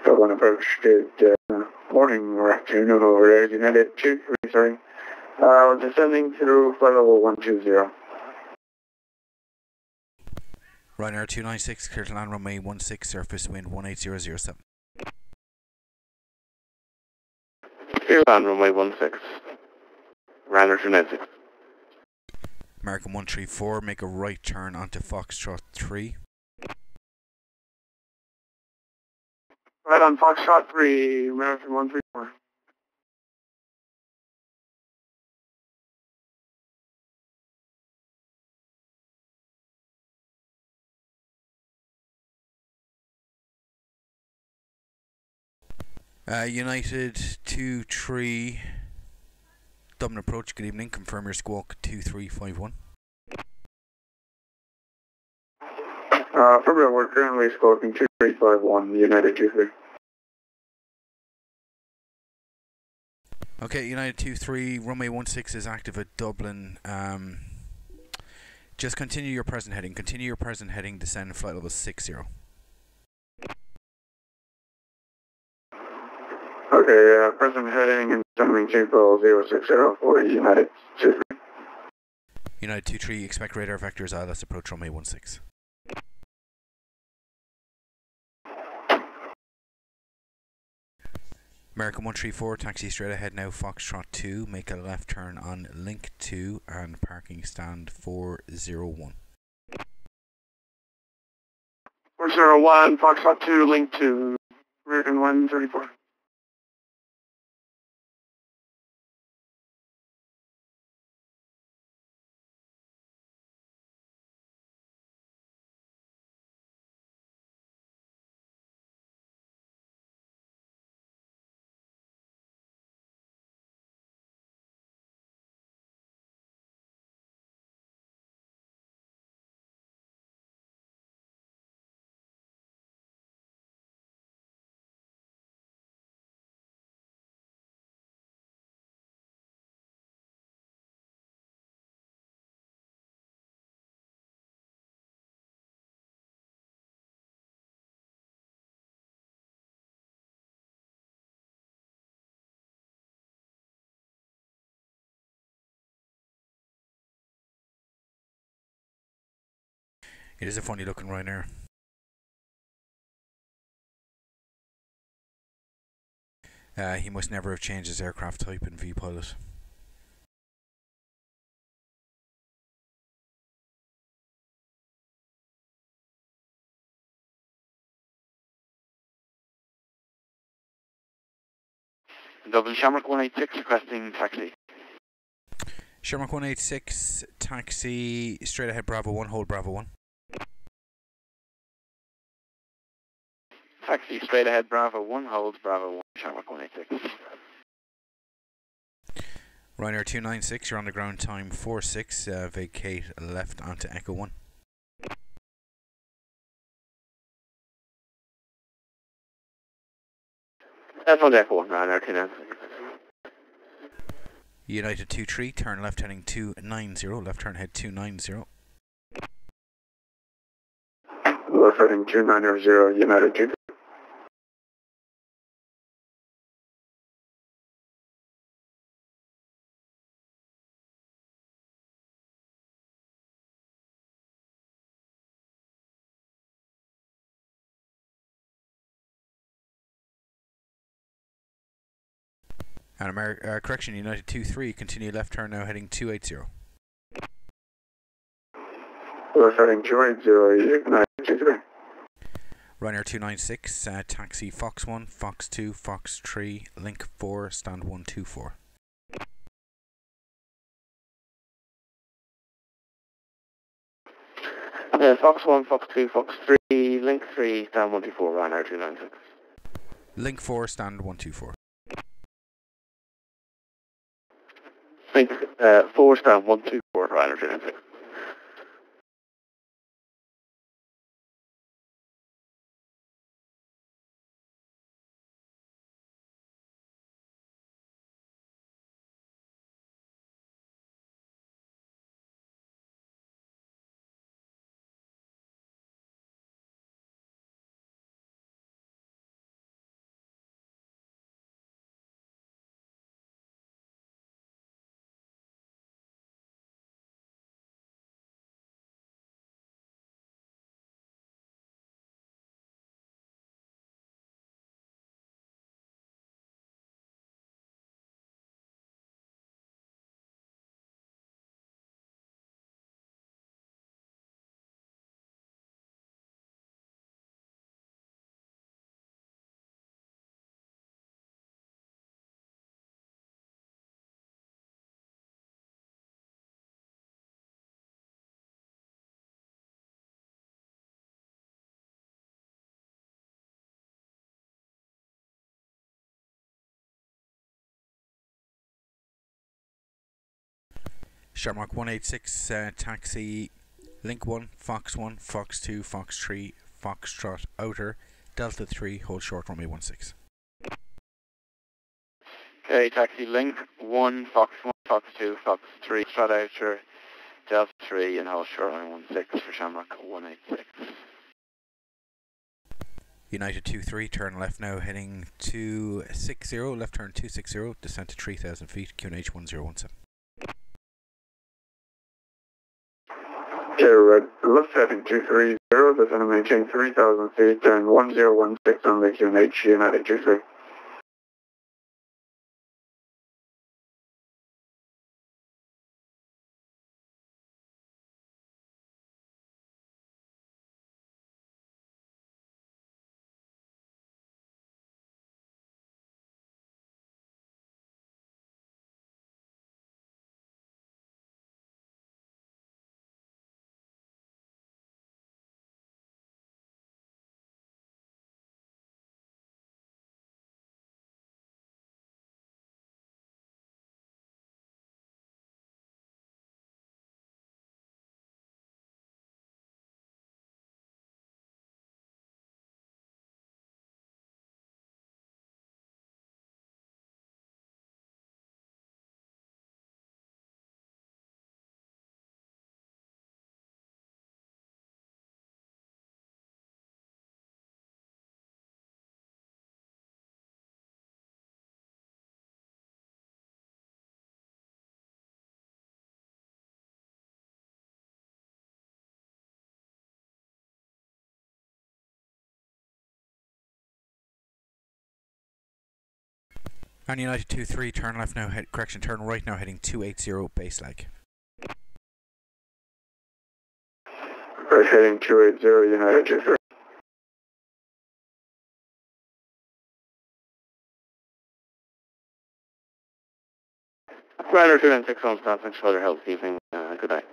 Dublin approach to morning or afternoon over there. United 23, sorry. We're descending to flight level 120. Ryanair 296, clear to land runway 16, surface wind 18007. Clear land runway 16. Ryanair 296. American 134, make a right turn onto Foxtrot 3. Right on Foxtrot 3, American 134. United 23, Dublin approach, good evening, confirm your squawk 2351. Affirmative, we're currently squawking 2351, United 23. Okay, United 23, runway 16 is active at Dublin. Just continue your present heading. Descend flight level 60. Okay, present heading and descending change level 060 for United 23. United 23, expect radar vectors ILS approach runway 16. American 134, taxi straight ahead now, Foxtrot 2, make a left turn on Link 2 and parking stand 401. 401, Foxtrot 2, Link 2, American 134. It is a funny looking Ryanair. He must never have changed his aircraft type in V-Pilot. Dublin Shamrock 186 requesting taxi. Shamrock 186, taxi straight ahead Bravo 1, hold Bravo 1. Taxi straight ahead Bravo 1, holds Bravo 1, Shamrock 186. Ryanair 296, you're on the ground time 46, vacate left onto Echo 1. That's on Echo 1, Ryanair 296. United 23, turn left heading 290, left turn head 290. Left heading 290, United 23. And correction, United 23, continue left turn now heading 280. Left heading 280, United 23. Ryanair 296, taxi Fox 1, Fox 2, Fox 3, Link 4, stand 124. Fox 1, Fox 2, Fox 3, Link 3, stand 124, Ryanair 296. Link 4, stand 124. Link 4, stand 124, Ryanair 296. Sharmark 186, taxi Link 1, Fox 1, Fox 2, Fox 3, Foxtrot Outer, Delta 3, hold short runway 16. Okay, taxi Link 1, Fox 1, Fox 2, Fox 3, Foxtrot Outer, Delta 3, and hold short runway 16 for Shamrock 186. United 23, turn left now heading 260, left turn 260, descent to 3000 feet, QNH 1017. Okay, left heading 230, descend and maintain 3000 feet, turn 1016 on the QNH, United 23. And United 23, turn left now, correction, turn right now heading 280, base leg. Right heading 280, United 23. Ryanair 296 on stop, thanks for their help this evening. Good night.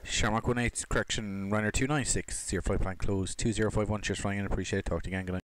Shamrock 18, correction, Ryanair 296, your flight plan closed, 2051, cheers flying in, appreciate it, talk to you again, good night.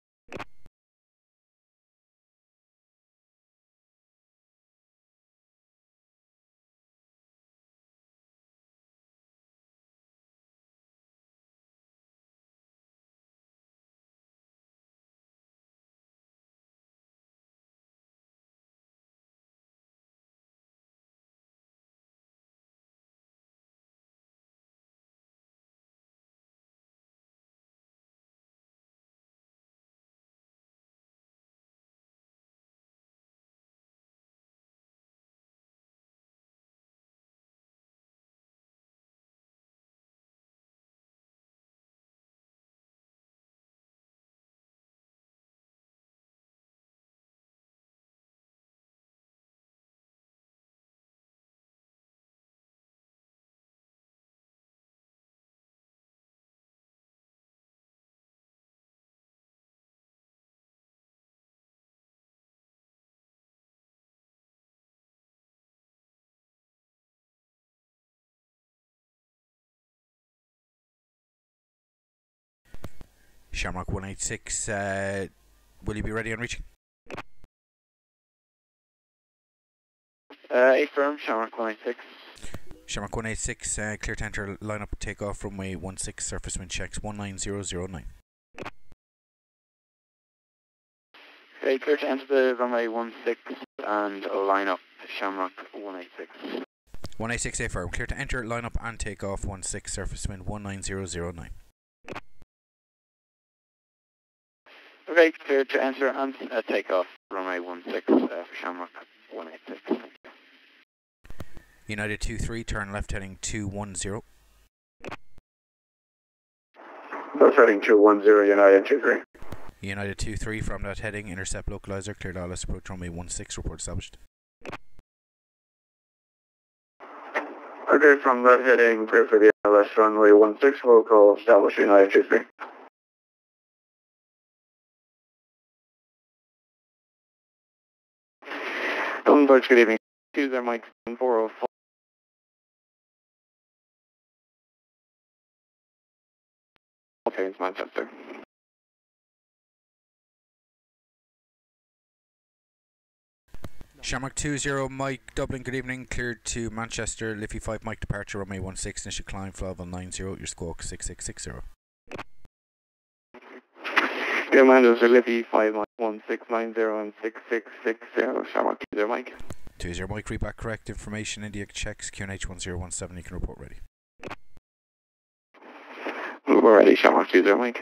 Shamrock 186, will you be ready on reaching? 8 firm, Shamrock 186. Shamrock 186, clear to enter, line up, take off, runway 16, surface wind checks 19009. Okay, clear to enter the runway 16 and line up, Shamrock 186. 186 A firm, clear to enter, line up and take off, 16, surface wind 19009. Okay, clear to enter and take off, runway 16 for Shamrock 186. United 23, turn left heading 210. That's heading 210, United 23. United 23, from that heading, intercept localizer, cleared Alice, approach runway 16, report established. Okay, from that heading, clear for the LS runway 16, we'll call establish United 23. Dublin, Birch, good evening. User Mike 404. Okay, it's Manchester. Shamrock 20, Mike, Dublin, good evening, cleared to Manchester, Liffey 5, Mike, departure, runway 16, initial climb, fly level 90, your squawk 6660. Yeah, Manchester, Liffey 5, Mike 1690 and 6660, Shamrock 20, Mike. 20, Mike, read back correct information, India checks, QNH 1017, you can report ready. We're ready, Shamrock 20, Mike.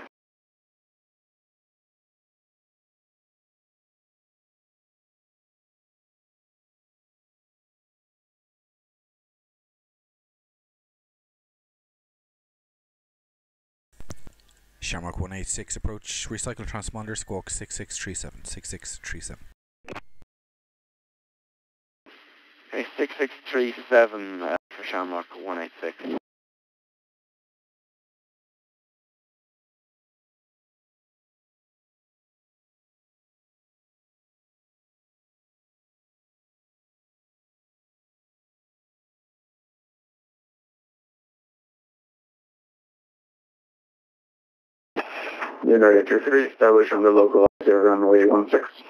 Shamrock 186, approach, recycle transponder, squawk 6637, 6637. Okay, 6637 for Shamrock 186. United 23, establish on the local runway 16.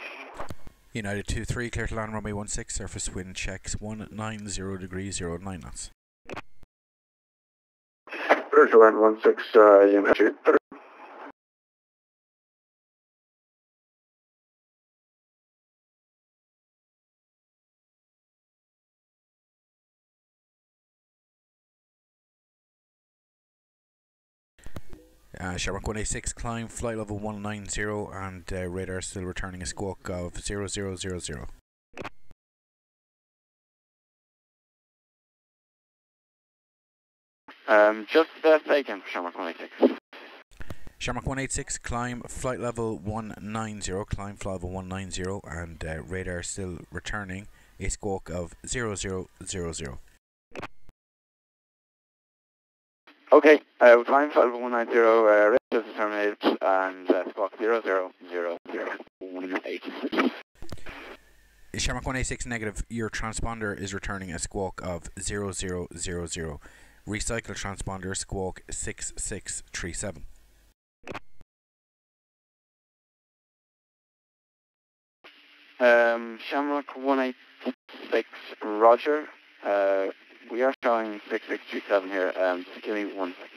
United 23, clear to land runway 16, surface wind checks 190 degrees 09 knots. Clear to land 16, United 23. Shamrock 186, climb, flight level 190 and radar still returning a squawk of 0000. Just taken for Shamrock 186. Shamrock 186, climb, flight level 190, climb, flight level 190 and radar still returning a squawk of 0000. Okay, climb flight level 190, radar is terminated and squawk 000018. Shamrock 186 negative, your transponder is returning a squawk of 0000. Recycle transponder, squawk 6637. Shamrock 186, Roger. We are showing 6637 here. Just give me 1 second.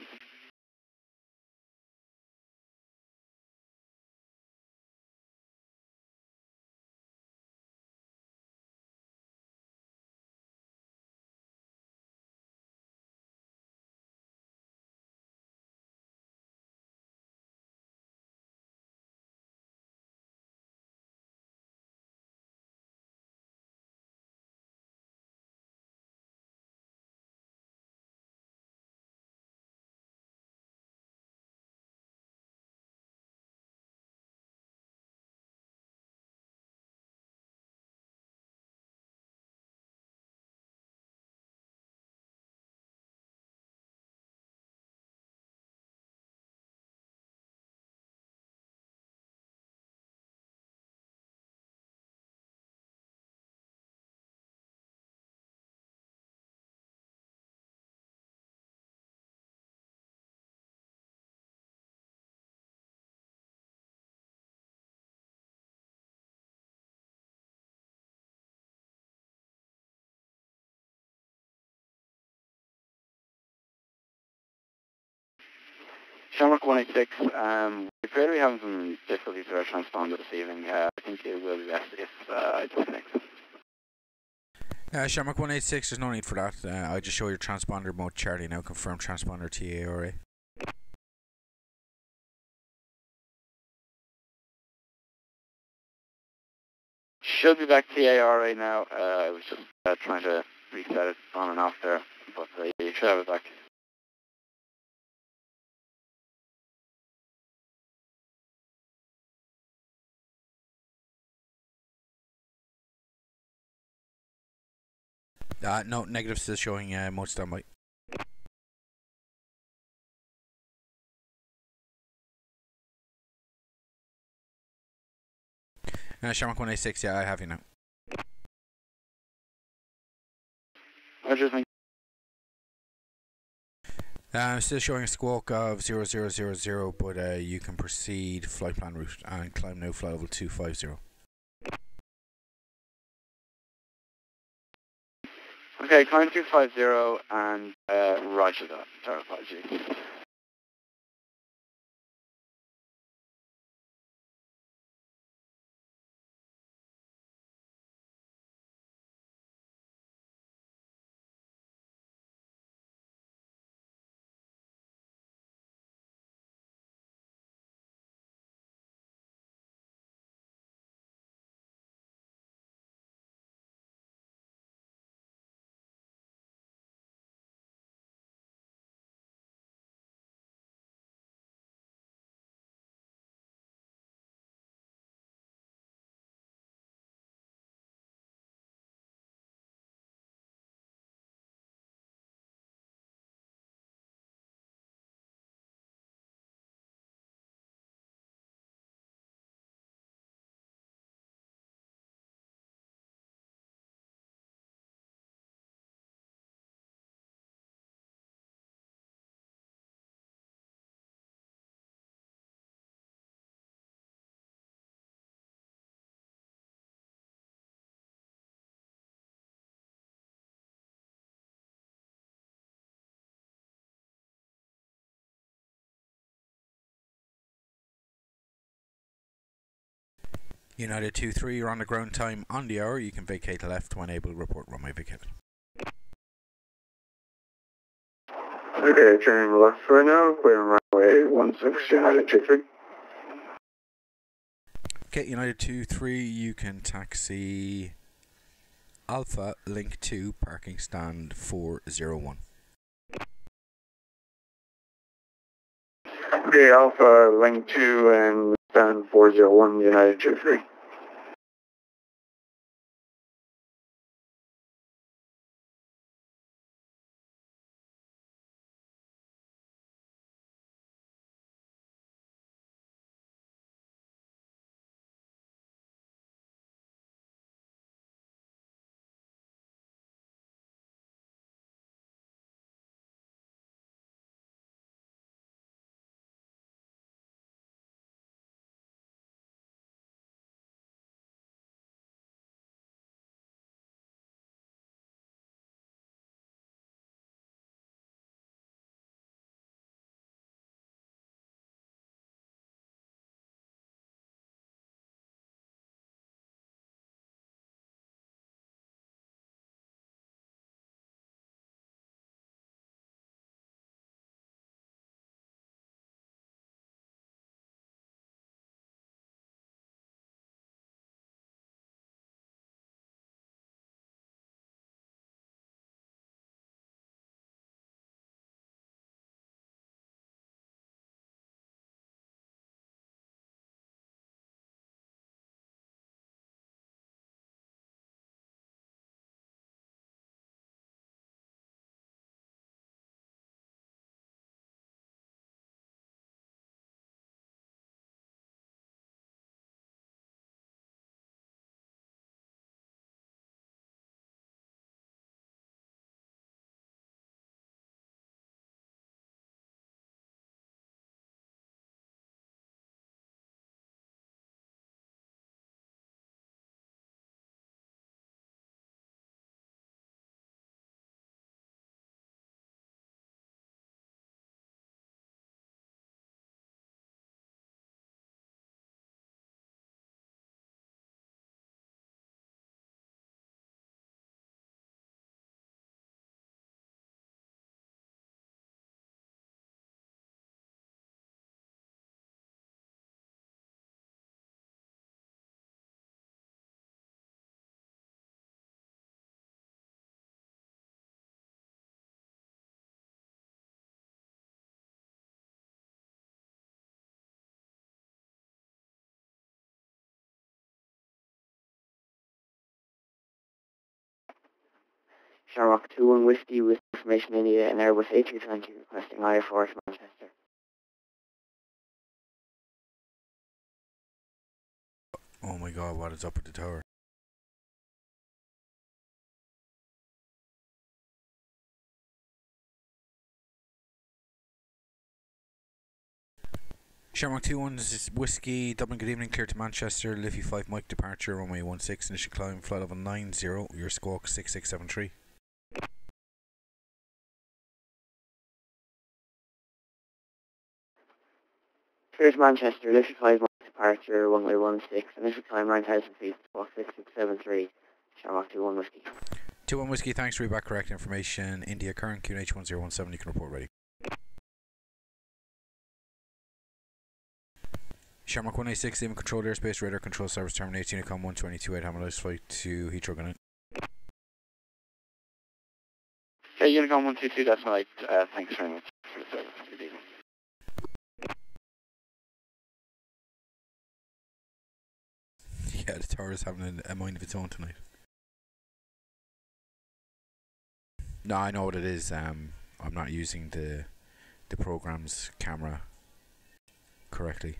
Shamrock 186, we appear to be having some difficulties with our transponder this evening. I think it will be best if I disconnect. Shamrock 186, there's no need for that. I just show your transponder mode Charlie now. Confirm transponder TARA. Should be back to the ARA now. I was just trying to reset it on and off there, but you should have it back. No, negative still showing mode standby. Shamrock 186, yeah, I have you now. Roger, thank Still showing a squawk of 0000, but you can proceed flight plan route and climb now flight level 250. Okay, climb 250 and roger that. Sorry, apologies. United 2-3, you're on the ground time on the hour. You can vacate left when able. Report runway vacated. Okay, turning left right now, clearing runway 16, United 2-3. Okay, United 2-3, you can taxi Alpha Link 2, parking stand 401. Okay, Alpha Link 2 and stand 401, United 2-3. Shamrock 2-1 Whiskey with information India and Airbus A320 requesting IFR to Manchester. Oh my god, what is up with the tower? Shamrock 2-1 is Whiskey, Dublin, good evening, clear to Manchester, Liffey 5 Mike departure, runway 16, initial climb, flight level 90, your squawk 6673. Clear to Manchester, Liffey 5 Mike departure, runway 16, initial climb 9,000 feet, squawk 6673, Shamrock 2-1 Whiskey. 2-1 Whiskey, thanks, read back correct information, India current QNH 1017, you can report ready. Shamrock 186, aim controlled airspace, radar control service terminates, Unicom 1228, Hamilton flight to Heathrow Gunner. Okay, Unicom 122, that's right. Thanks very much for the service. Good evening. Yeah, the tower is having a mind of its own tonight. No, I know what it is. I'm not using the program's camera correctly.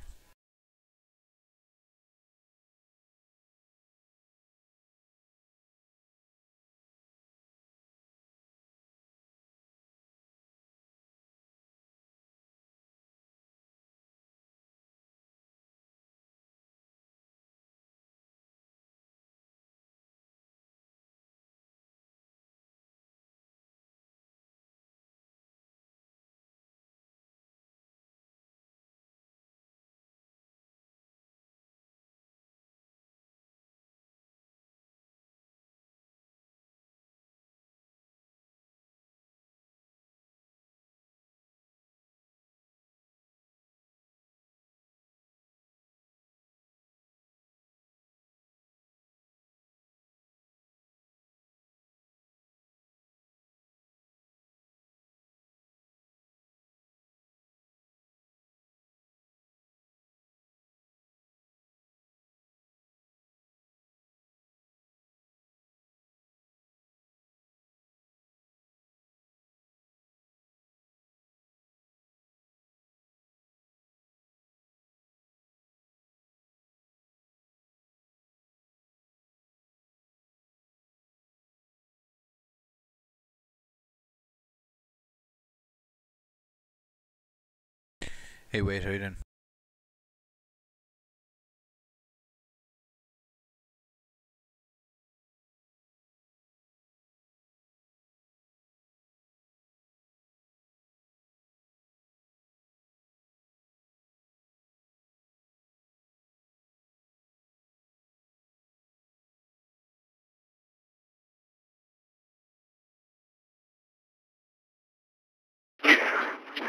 Hey, wait, how you doing?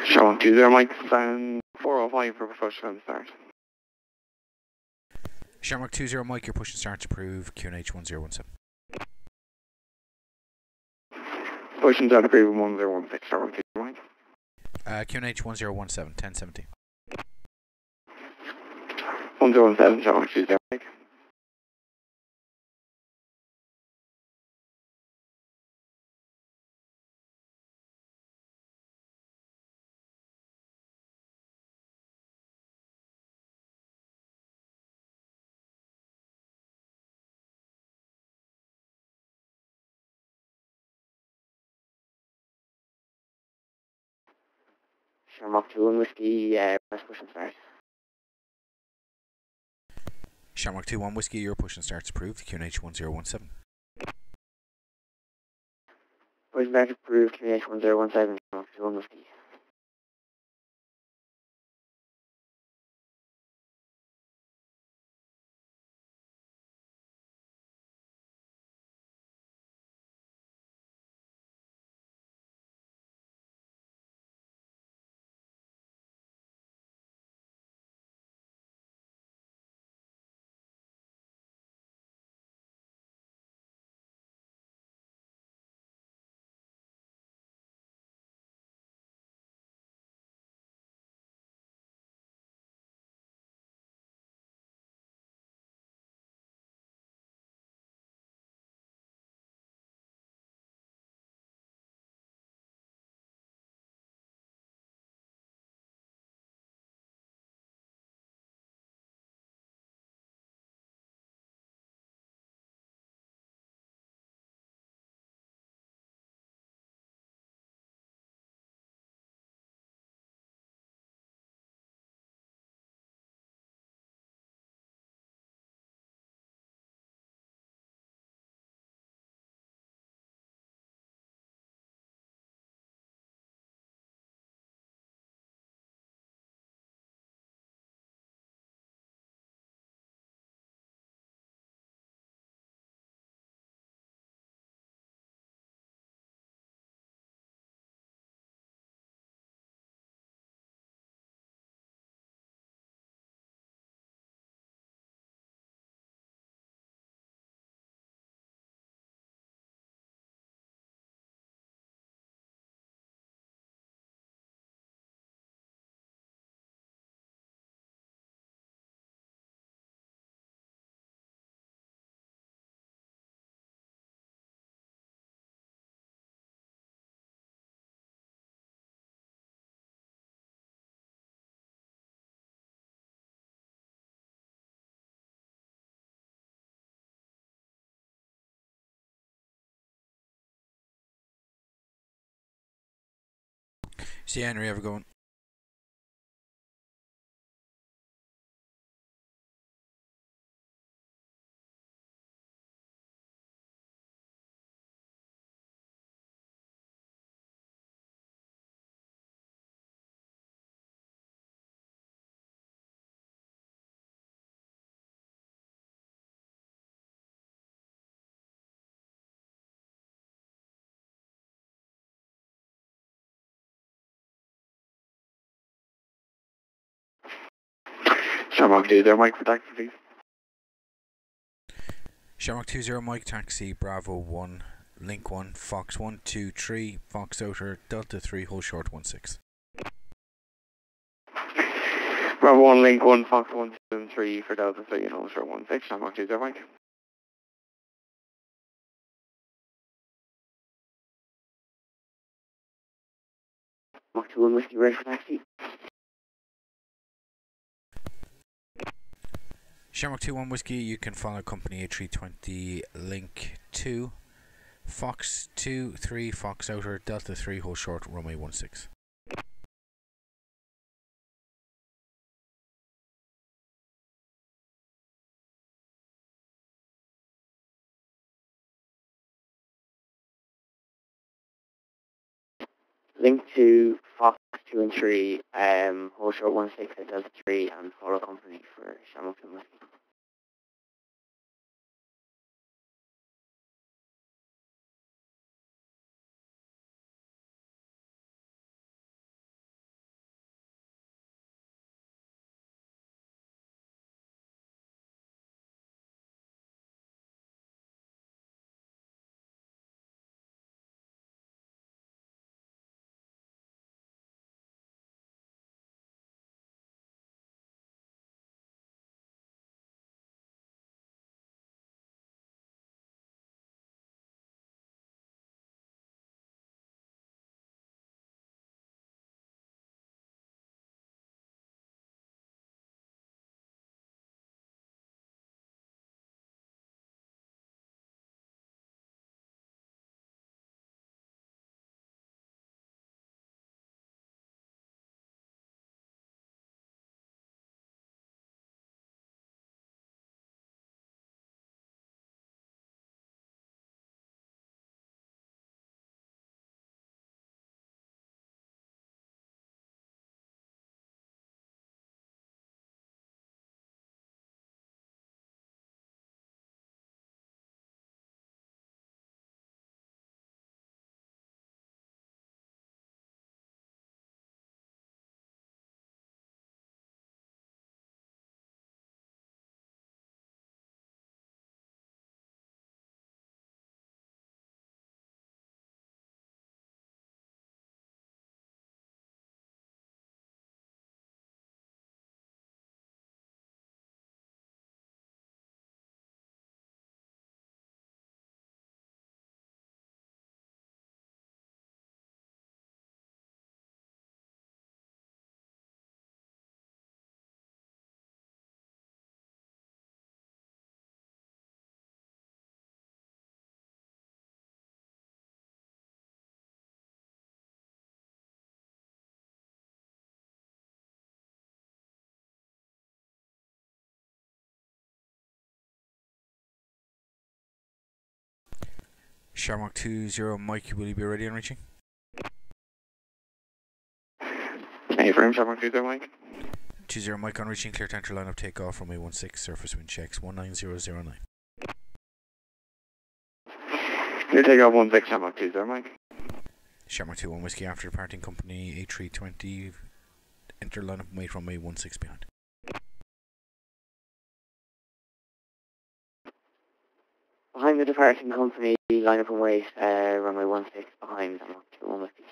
Shamrock 2 there, Mike, stand 405 for approach time start. Shamrock 20 Mike, your push and start to approve, QNH 1017. Push and start approve 1016, Shamrock 2 Mike. QNH 1017, 1070. 117, Shamrock 2 there, Mike. Shamrock 2-1 Whiskey, press push and start. Shamrock 21 Whiskey, your push and starts approved, QNH 1017. Push and start approved, QNH 1017, Shamrock 2-1 Whiskey. See you, Henry. Have a good one. Shamrock 20 Mike for taxi, please. Shamrock 20 Mike Taxi Bravo 1 Link 1 Fox 1 2 3 Fox Outer Delta 3 Hull Short 16. Bravo 1, Link 1, Fox 1, 2 and 3 for Delta 3 and Ulster 16, Shamrock 20 Mike. Mark 2 Whiskey, ready for taxi. Shamrock 21 Whiskey, you can follow company A320 Link 2 Fox 2 3 Fox Outer Delta 3 Hull Short runway 16. Link to Fox 2 and 3, Hull Short 16 at Delta 3 and follow company for Shamrock 2 Whiskey. Shamrock 20 Mike, will you be ready on reaching? Affirm, Shamrock 20 Mike. 20 Mike on reaching, clear to enter line of takeoff runway 16, surface wind checks 19009. Clear takeoff 16, Shamrock 20 Mike. Shamrock 21 Whiskey after departing company A320, enter line of wait runway 16 behind. Behind the departing company, line up and wait, runway 16 behind Shamrock 2 Whiskey.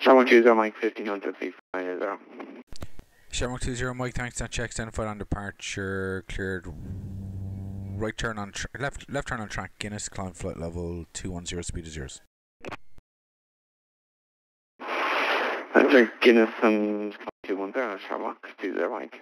Shamrock 20 Mike 1500 feet from Ryanair 0. Shamrock 20 Mike, thanks. That check's identified on departure. Cleared right turn on left turn on track. Guinness, climb flight level 210, speed of 0s. Enter Guinness and 210 Shamrock 20 Mike.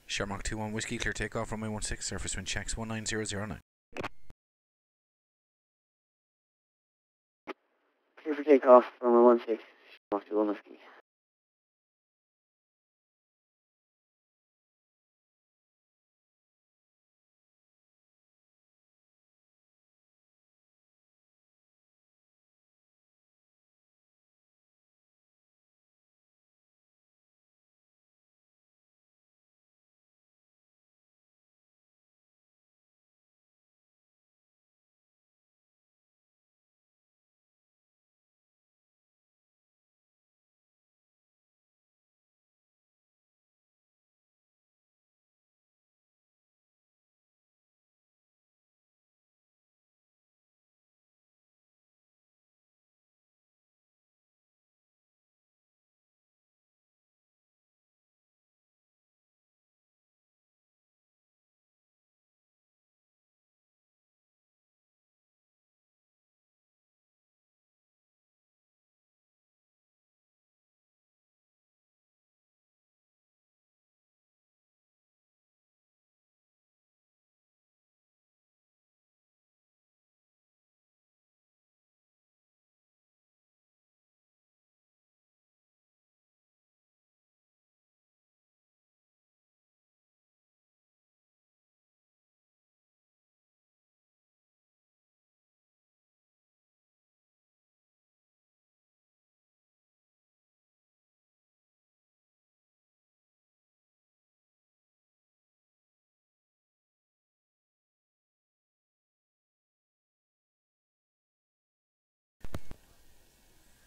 Shamrock 21 Whiskey, clear takeoff, runway 16, surface wind checks 19009. Clear for takeoff, runway 16, Shamrock 21 Whiskey.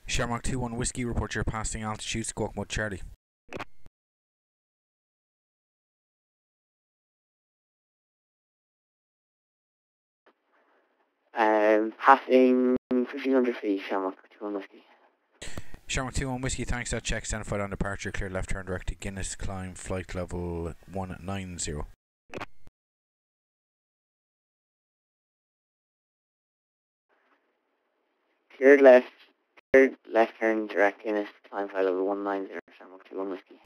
Shamrock 21 Whiskey, report your passing altitude, squawk mode Charlie. Passing 1500 feet, Shamrock 21 Whiskey. Shamrock 21 Whiskey, thanks. That check's identified on departure, clear left turn direct to Guinness, climb flight level 190. Cleared left turn direct Guinness, climb flight level 190, Shamrock 21 Whiskey.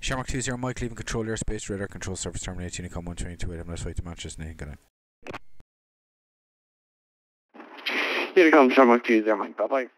Shamrock 20 Mike leaving control airspace, radar control service terminates, Unicom 1228, I'm not fight to matches, Nathan, got it. Unicom Shamrock 20 Mike, bye-bye.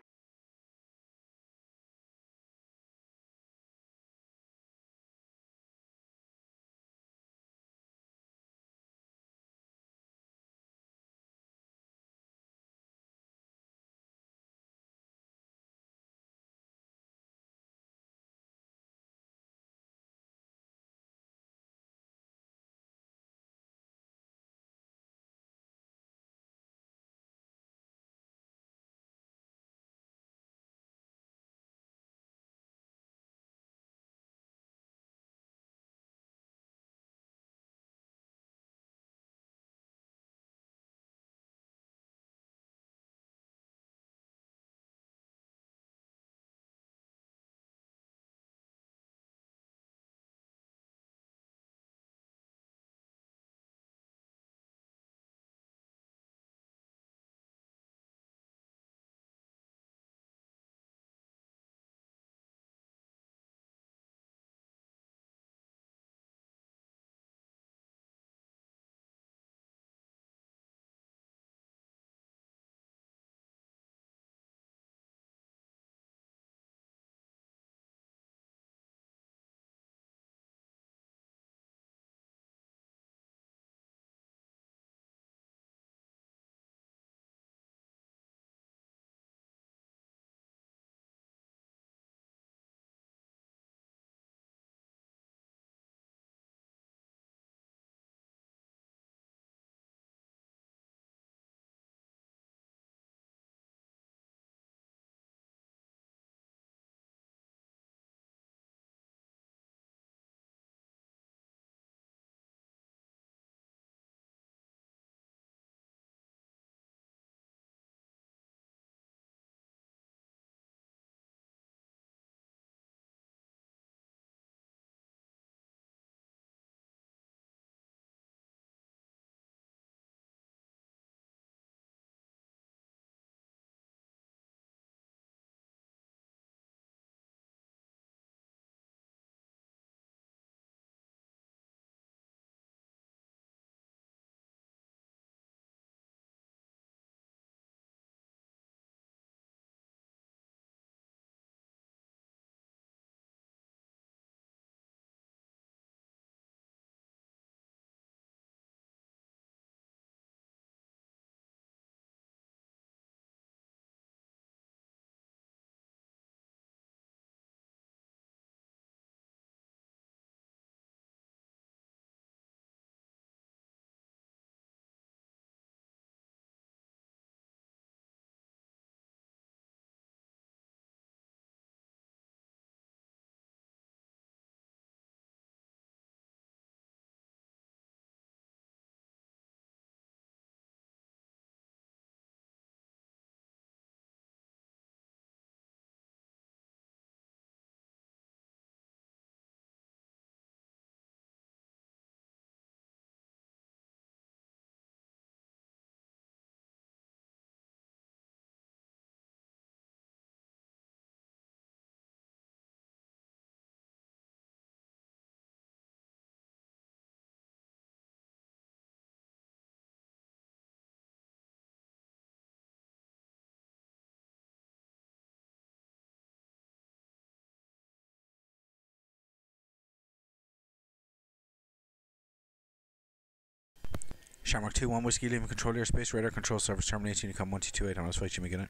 Shamrock 2-1 Whiskey leaving control airspace, radar control service terminates, Unicom 1228, I'm not fight Jimmy Gunner.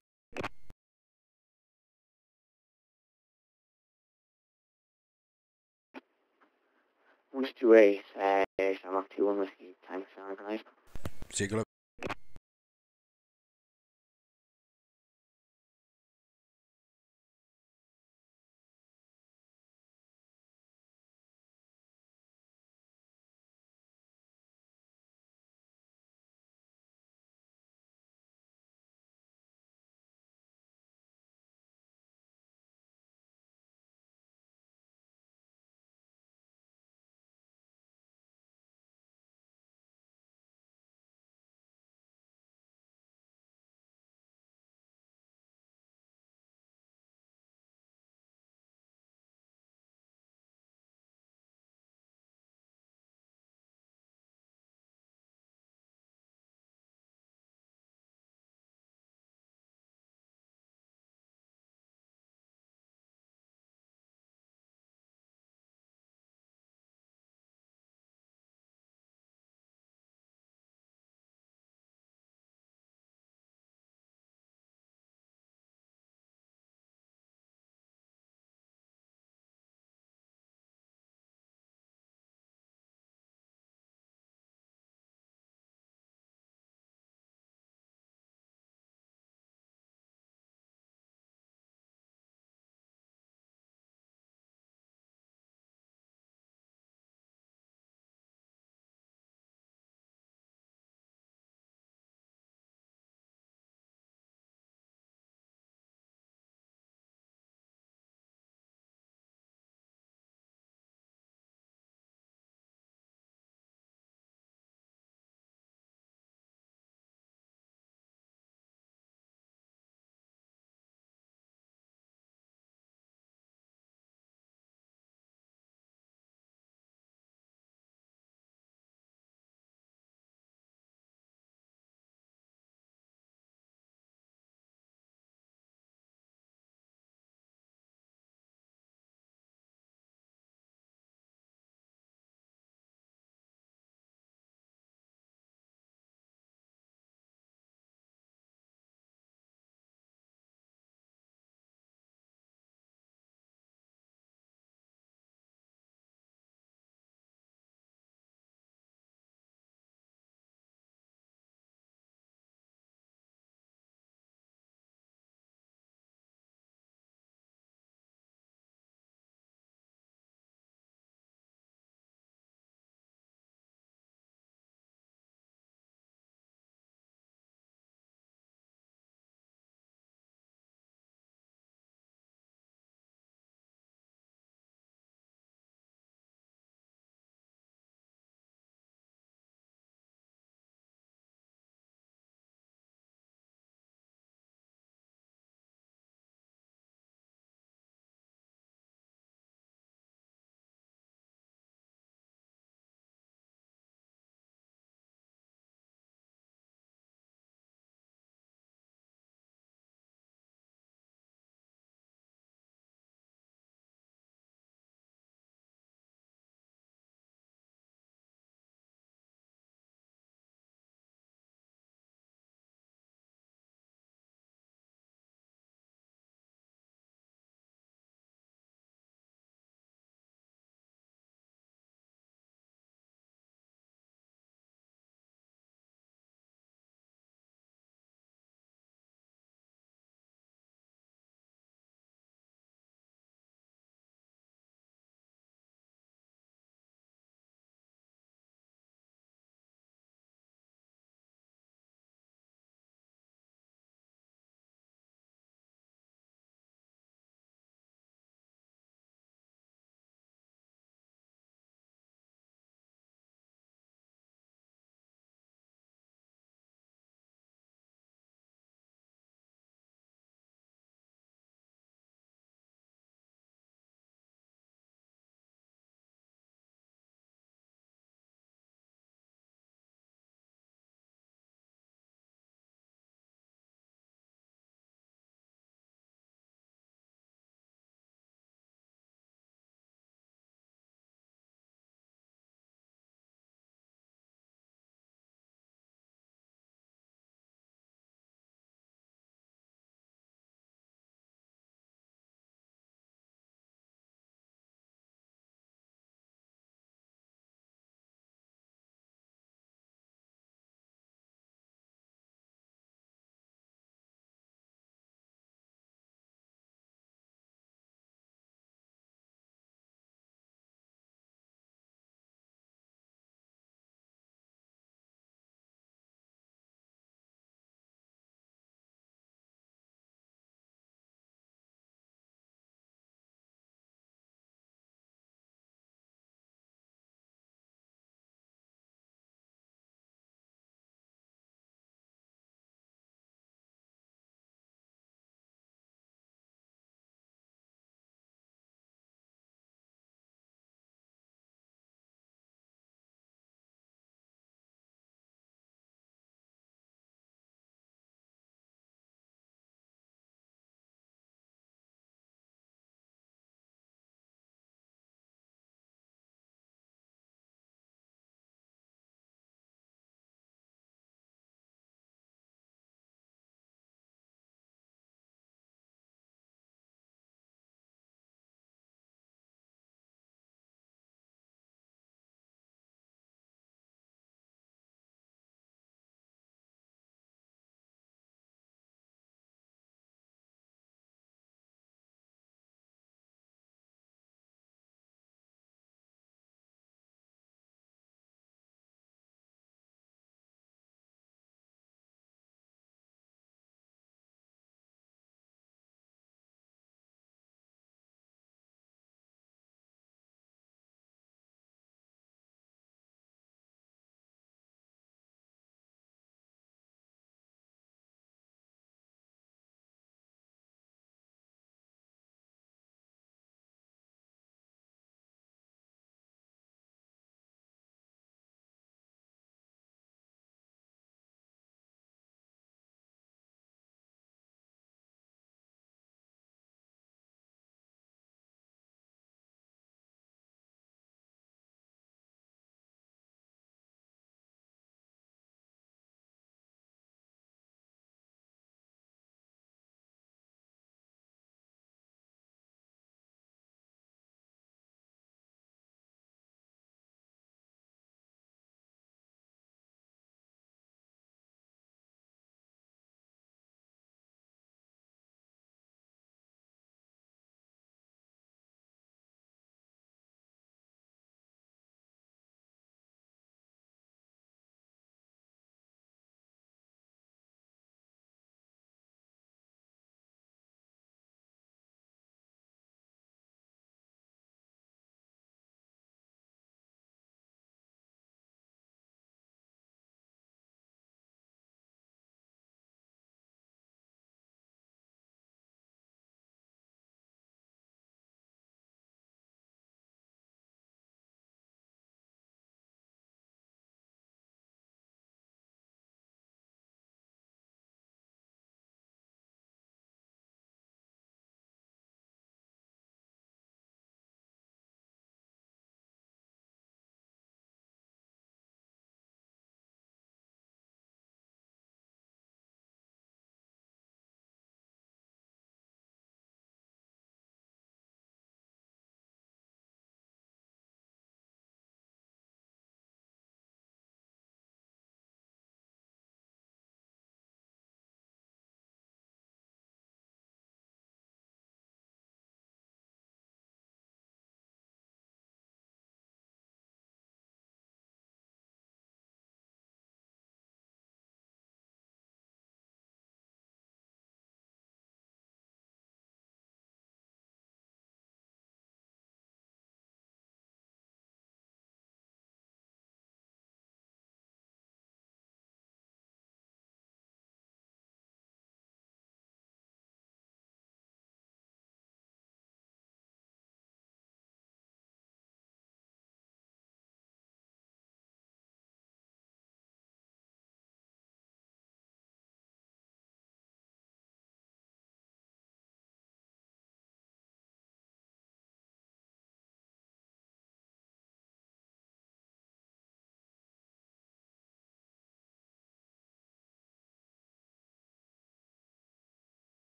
One two eight, Shamrock 2-1 Whiskey, thanks, good night. See you, good luck.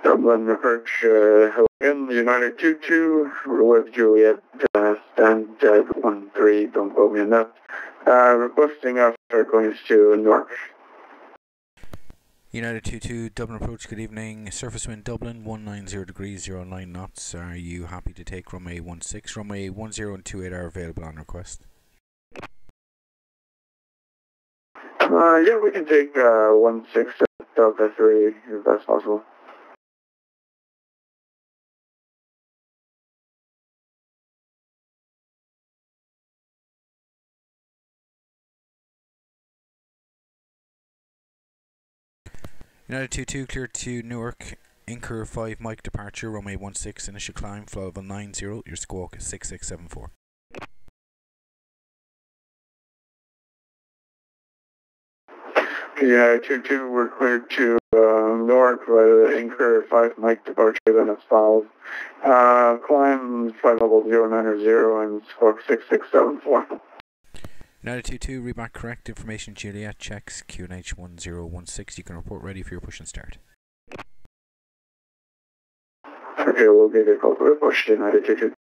Dublin approach, hello again, United 22, with Juliet, stand 13, don't quote me on that. Requesting after going to Newark. United 22, Dublin approach, good evening. Surface wind Dublin, 190 degrees, 09 knots. Are you happy to take runway 16? Runway 10 and 28 are available on request. Yeah, we can take 16 Delta 3 if that's possible. United 22, clear to Newark. Incur 5 Mike departure, runway 16, initial climb, flight level 90, your squawk is 6674. Yeah, 22, we're cleared to Newark by the Incur 5 Mike departure, then it's followed. Climb flight level 090 and squawk 6674. United 22, read back correct information Juliet, checks QNH 1016. You can report ready for your push and start. Okay, we'll get a call for a push to United 22.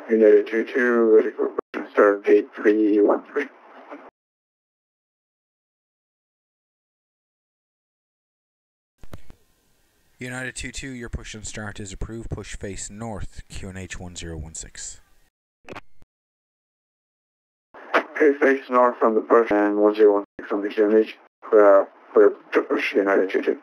United 22, ready for start gate 313. United 22, your push and start is approved. Push face north, QNH 1016. Okay, face north from the push and 1016 on the QNH for push United 22.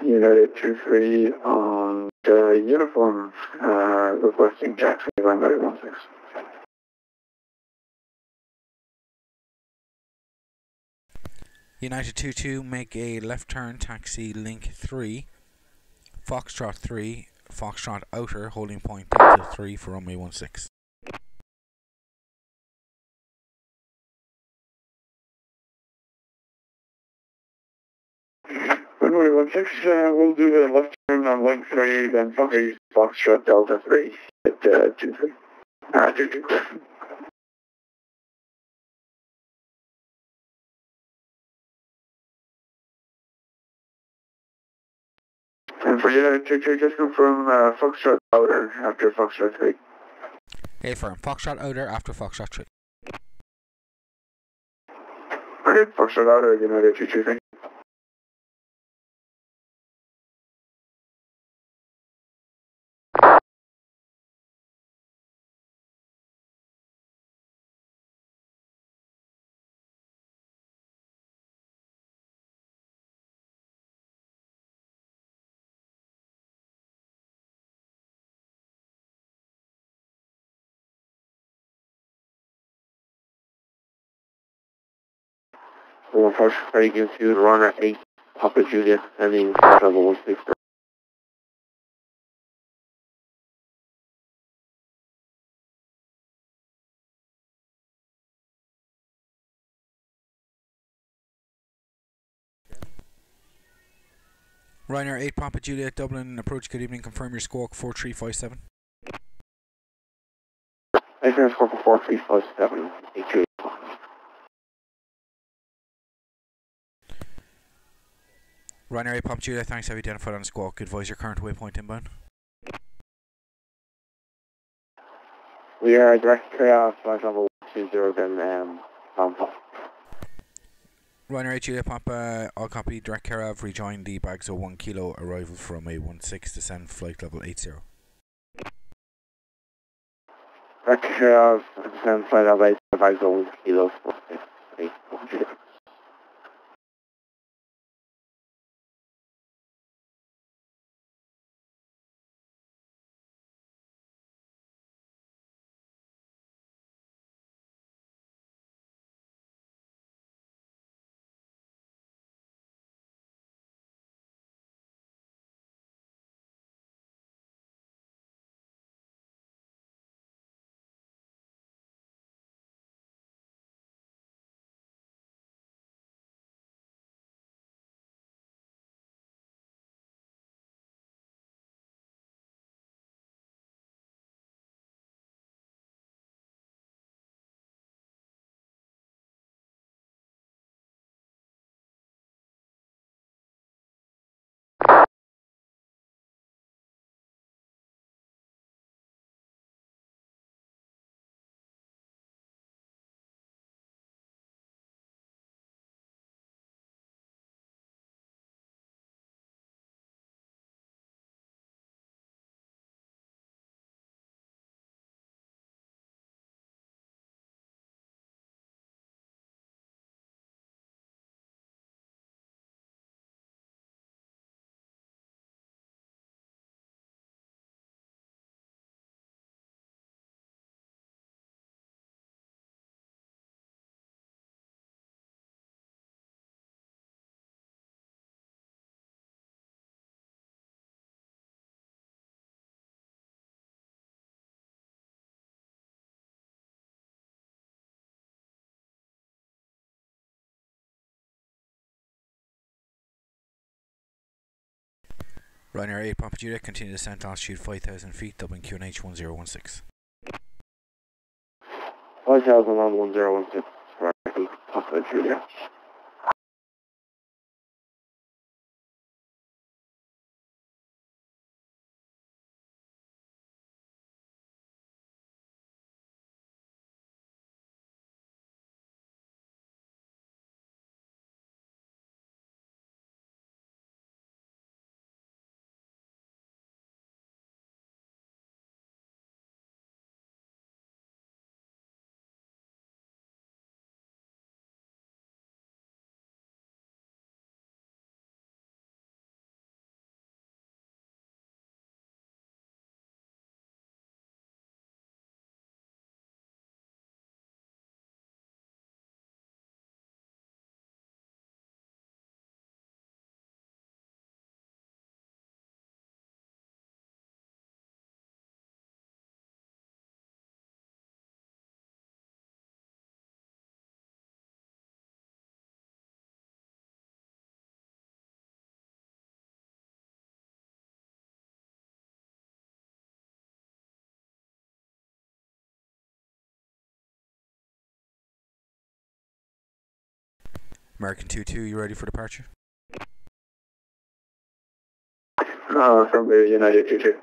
United 23 on the uniform, requesting Jackson, November 16. United 22, make a left turn, taxi link 3, Foxtrot 3, Foxtrot outer, holding point Delta 3 for runway 16. Runway 16, we'll do the left turn on link 3, then Foxtrot Delta 3 at 23. 22. And for United 22, just confirm Foxtrot outer after Foxtrot 3. Affirm, Foxtrot outer after Foxtrot 3. Okay, Foxtrot outer, United 22, thank you. Well, first, thank you to runner 8, Papa Julia, ending flight level 163. Ryanair 8 Papa Juliet Dublin, approach, good evening, confirm your squawk 4357. I can score for 4357, 82. Ryanair 8 Papa Juliet, thanks, have you identified on squawk, advise your current waypoint inbound. We are direct chaos, flight level 120, then Alpha. Ryanair 8 Juliet Papa, all copy, direct care of, rejoin the bags of 1 kilo, arrival from a 16, descend flight level 80. Direct chaos, descend flight level 80, bags of 1 kilo, 8. Ryanair 8 Papa Juliet, continue descent altitude 5,000 feet, Dublin QNH 1016. 5000 1016, Papa Juliet. American 22, you ready for departure? From the United 22.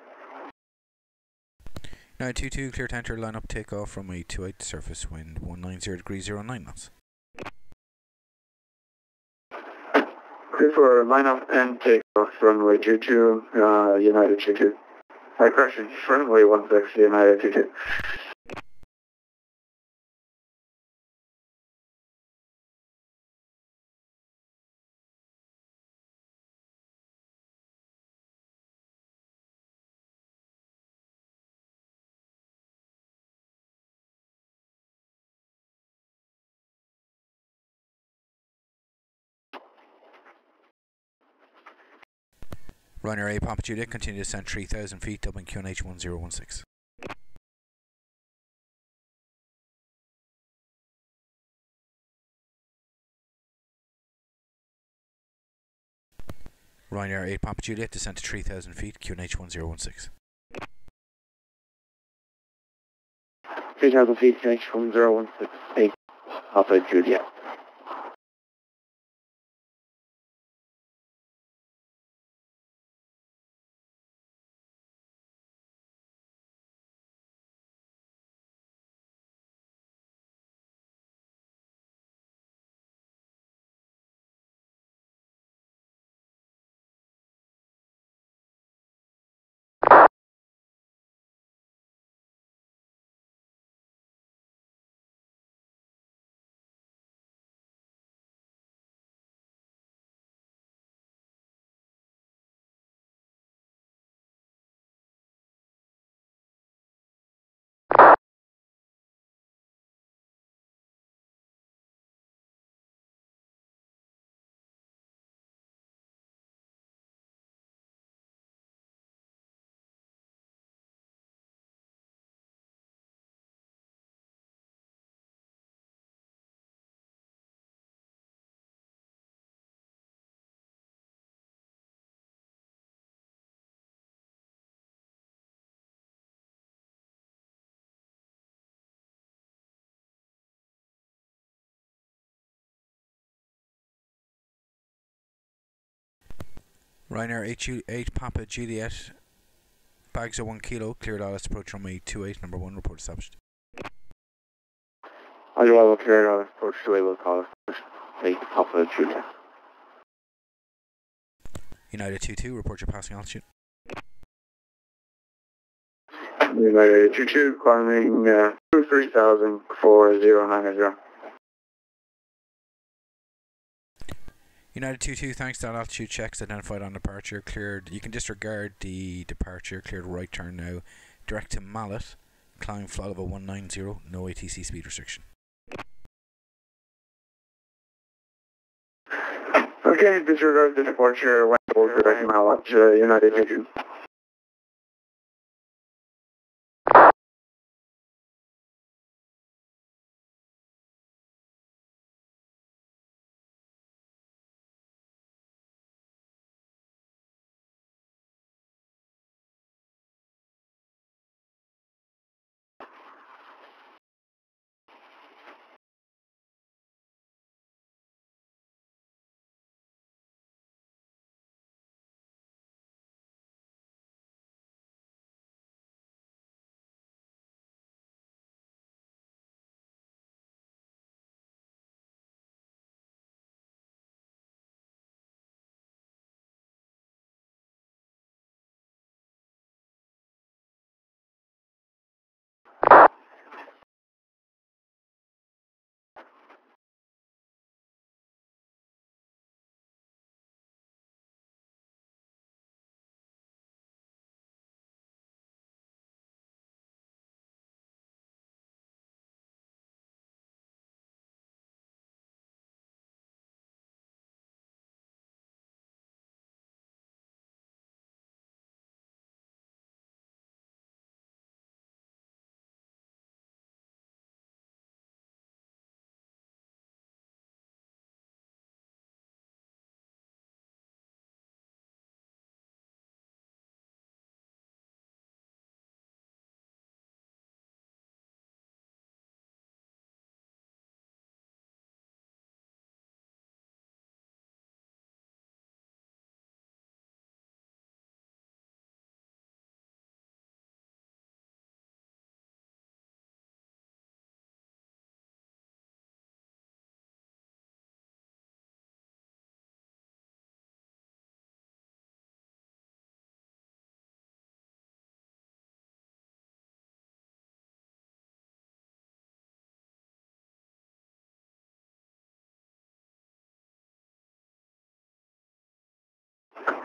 United 22, clear to enter, line up, take off from a 28 surface wind 190 degrees 09 knots. Clear for line up and take off runway 22, United 22. High correction, runway 16, United 22. Ryanair 8 Papa Juliet, continue descent 3,000 feet, Dublin QNH 1016. Ryanair 8 Papa Juliet, descent to 3,000 feet, QNH 1016. 3000 feet, QNH 1016, Papa Juliet. Ryanair 8 Papa Juliet, bags of 1 kilo, cleared Alice, approach runway 28, number 1, report established. I do have a clear on approach to will call it 8 Papa Juliet. United 22, report your passing altitude. United 22, climbing 23,000 for 090. United 22, thanks to altitude checks identified on departure, cleared. You can disregard the departure, cleared right turn now. Direct to Mallet, climb flight level 190, no ATC speed restriction. Okay, disregard the departure, went over direct Mallet, United 22.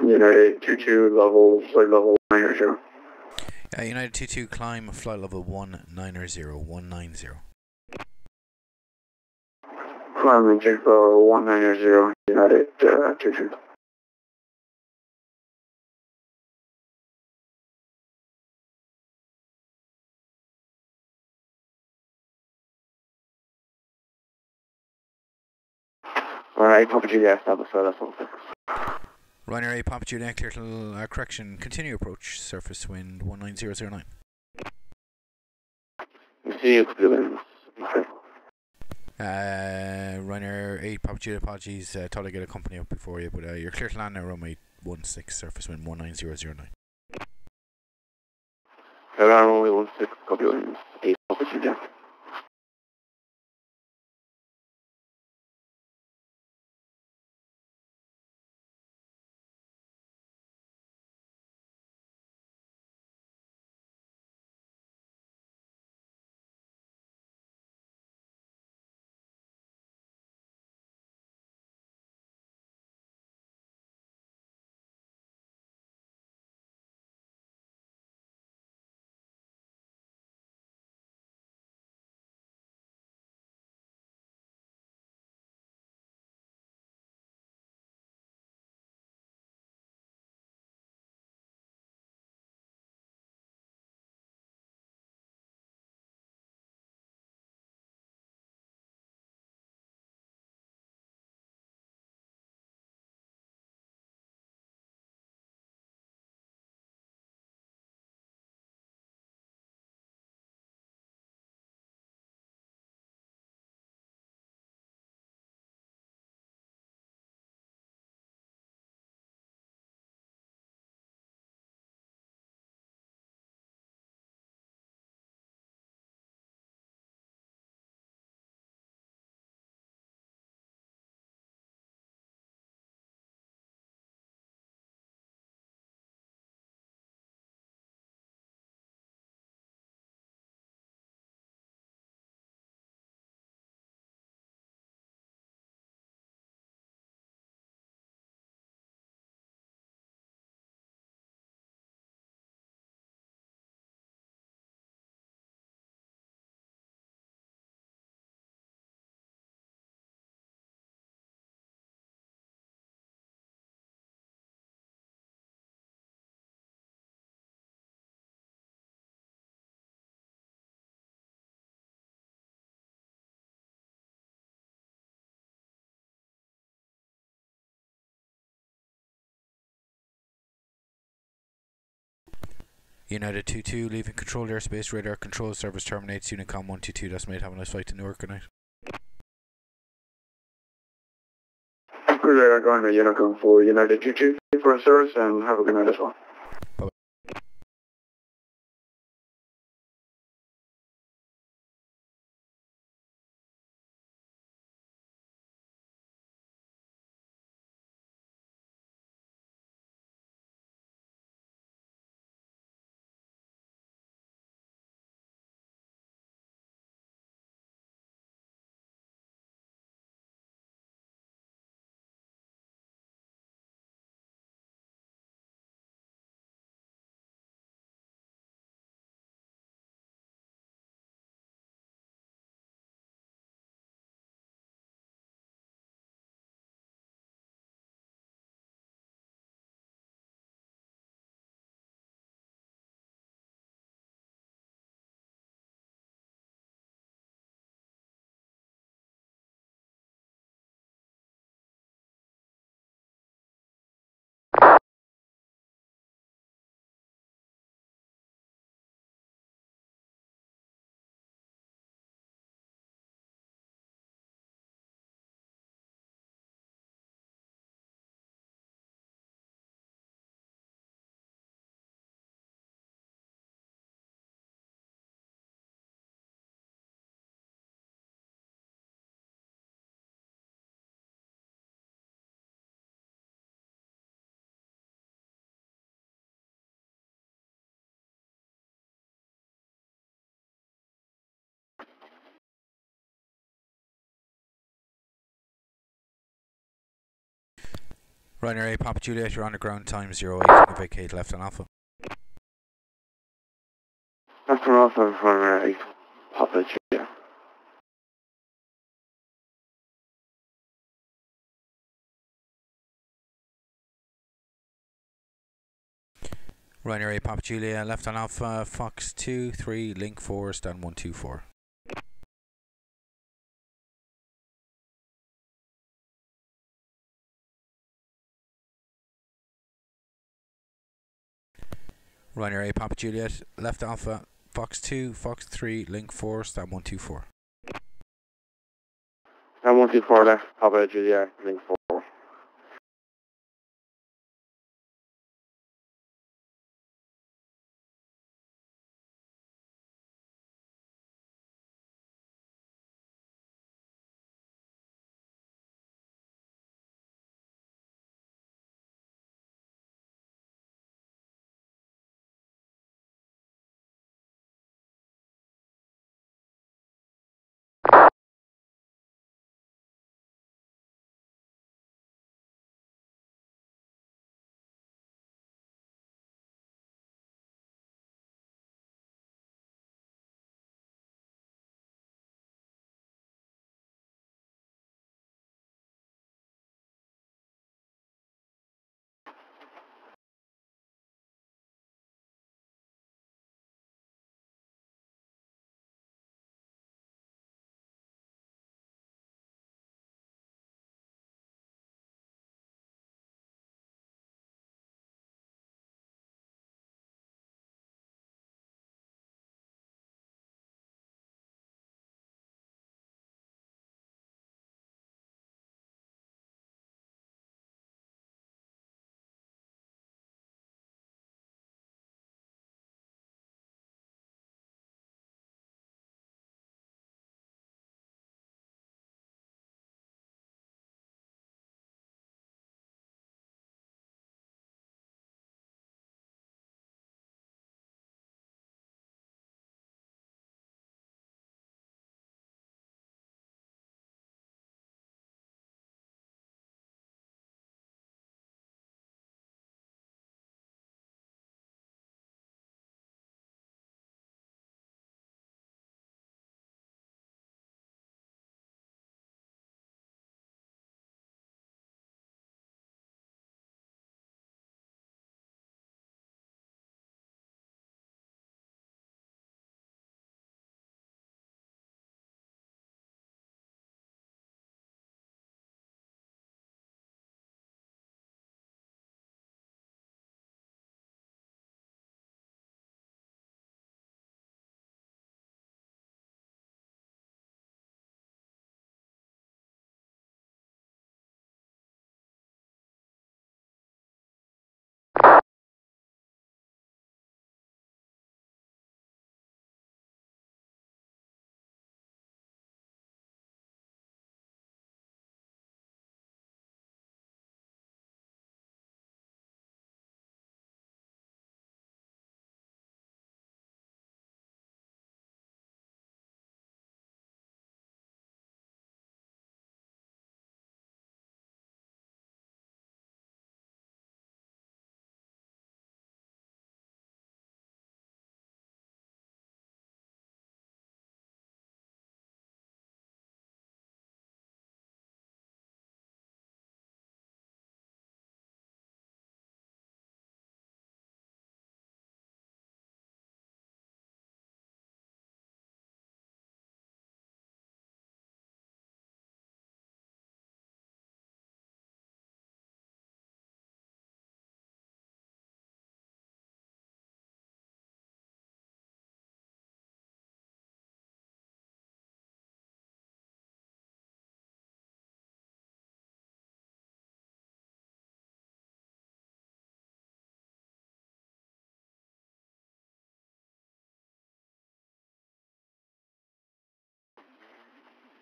United 22, flight level 90. United 22, climb flight level 190. Climbing for 190, United 22. Alright, Papa Juliet, established, so that's all. Ryanair 8 Papa Juliet, clear to correction, continue approach, surface wind 19009. See, winds. Ryanair 8 Papa Juliet, apologies, thought I'd get a company up before you, but you're clear to land now, runway 16, surface wind 19009. Runway 16, copy winds, 8 Papa Juliet. United 22, leaving controlled airspace, radar control service terminates, Unicom 122, decimate, have a nice flight to Newark, good night. Cruiser going to Unicom for United 22 for a service, and have a good night as well. Ryanair 8, Papa Juliet, you're on the ground, time 08, you can vacate left on Alpha. Left on Alpha for Papa Julia. Ryanair 8, Papa Juliet, left on Alpha, Fox 2, 3, Link 4, stand 124. Ryanair 8, Papa Juliet, left Alpha, Fox 2, Fox 3, Link 4, stand 124. And 124 left, Papa Julia, link 4.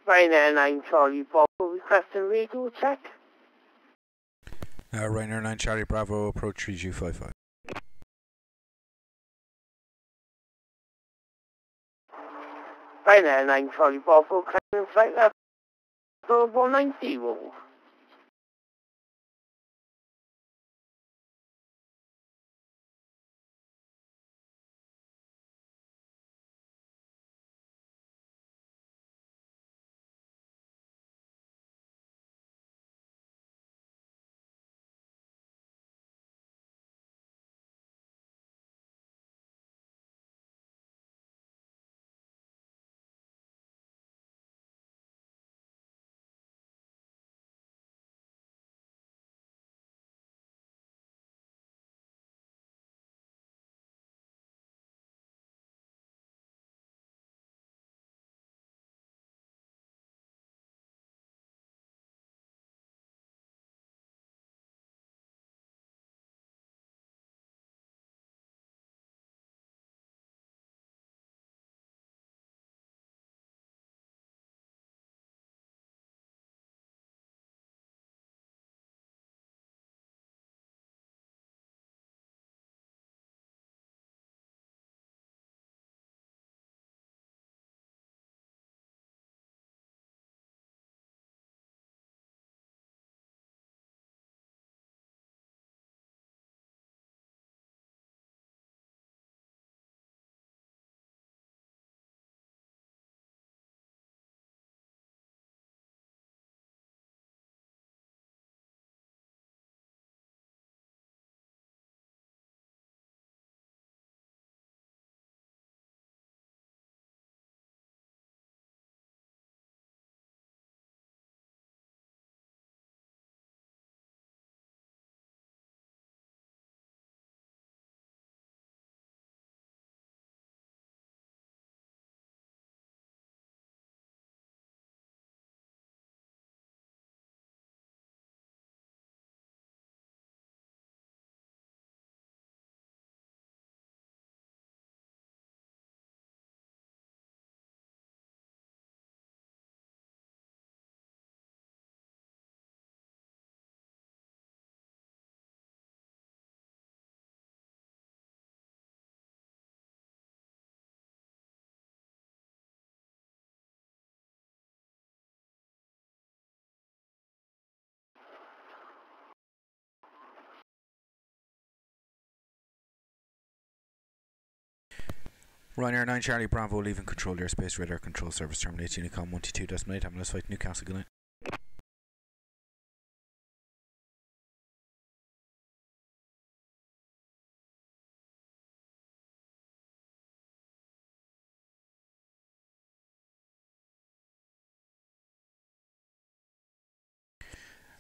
Ryanair 9 Charlie Bravo requesting radio check. Ryanair 9 Charlie Bravo, approach 3255. Ryanair 9 Charlie Bravo, climbing flight level 190. Ryanair 9 Charlie Bravo, leaving control airspace, radar control service terminates, Unicom 122.8, ambulance flight Newcastle, good night.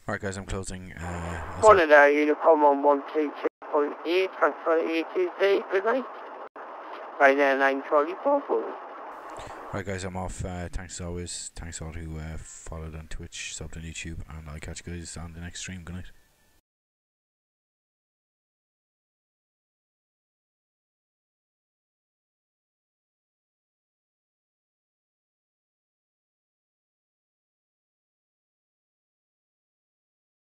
Alright guys, I'm closing. Morning there, Unicom on 122.8, transfer A2Z, good night. Ryanair 9 Charlie Bravo. Alright guys, I'm off. Thanks as always. Thanks all who followed on Twitch, subbed on YouTube, and I'll catch you guys on the next stream. Good night.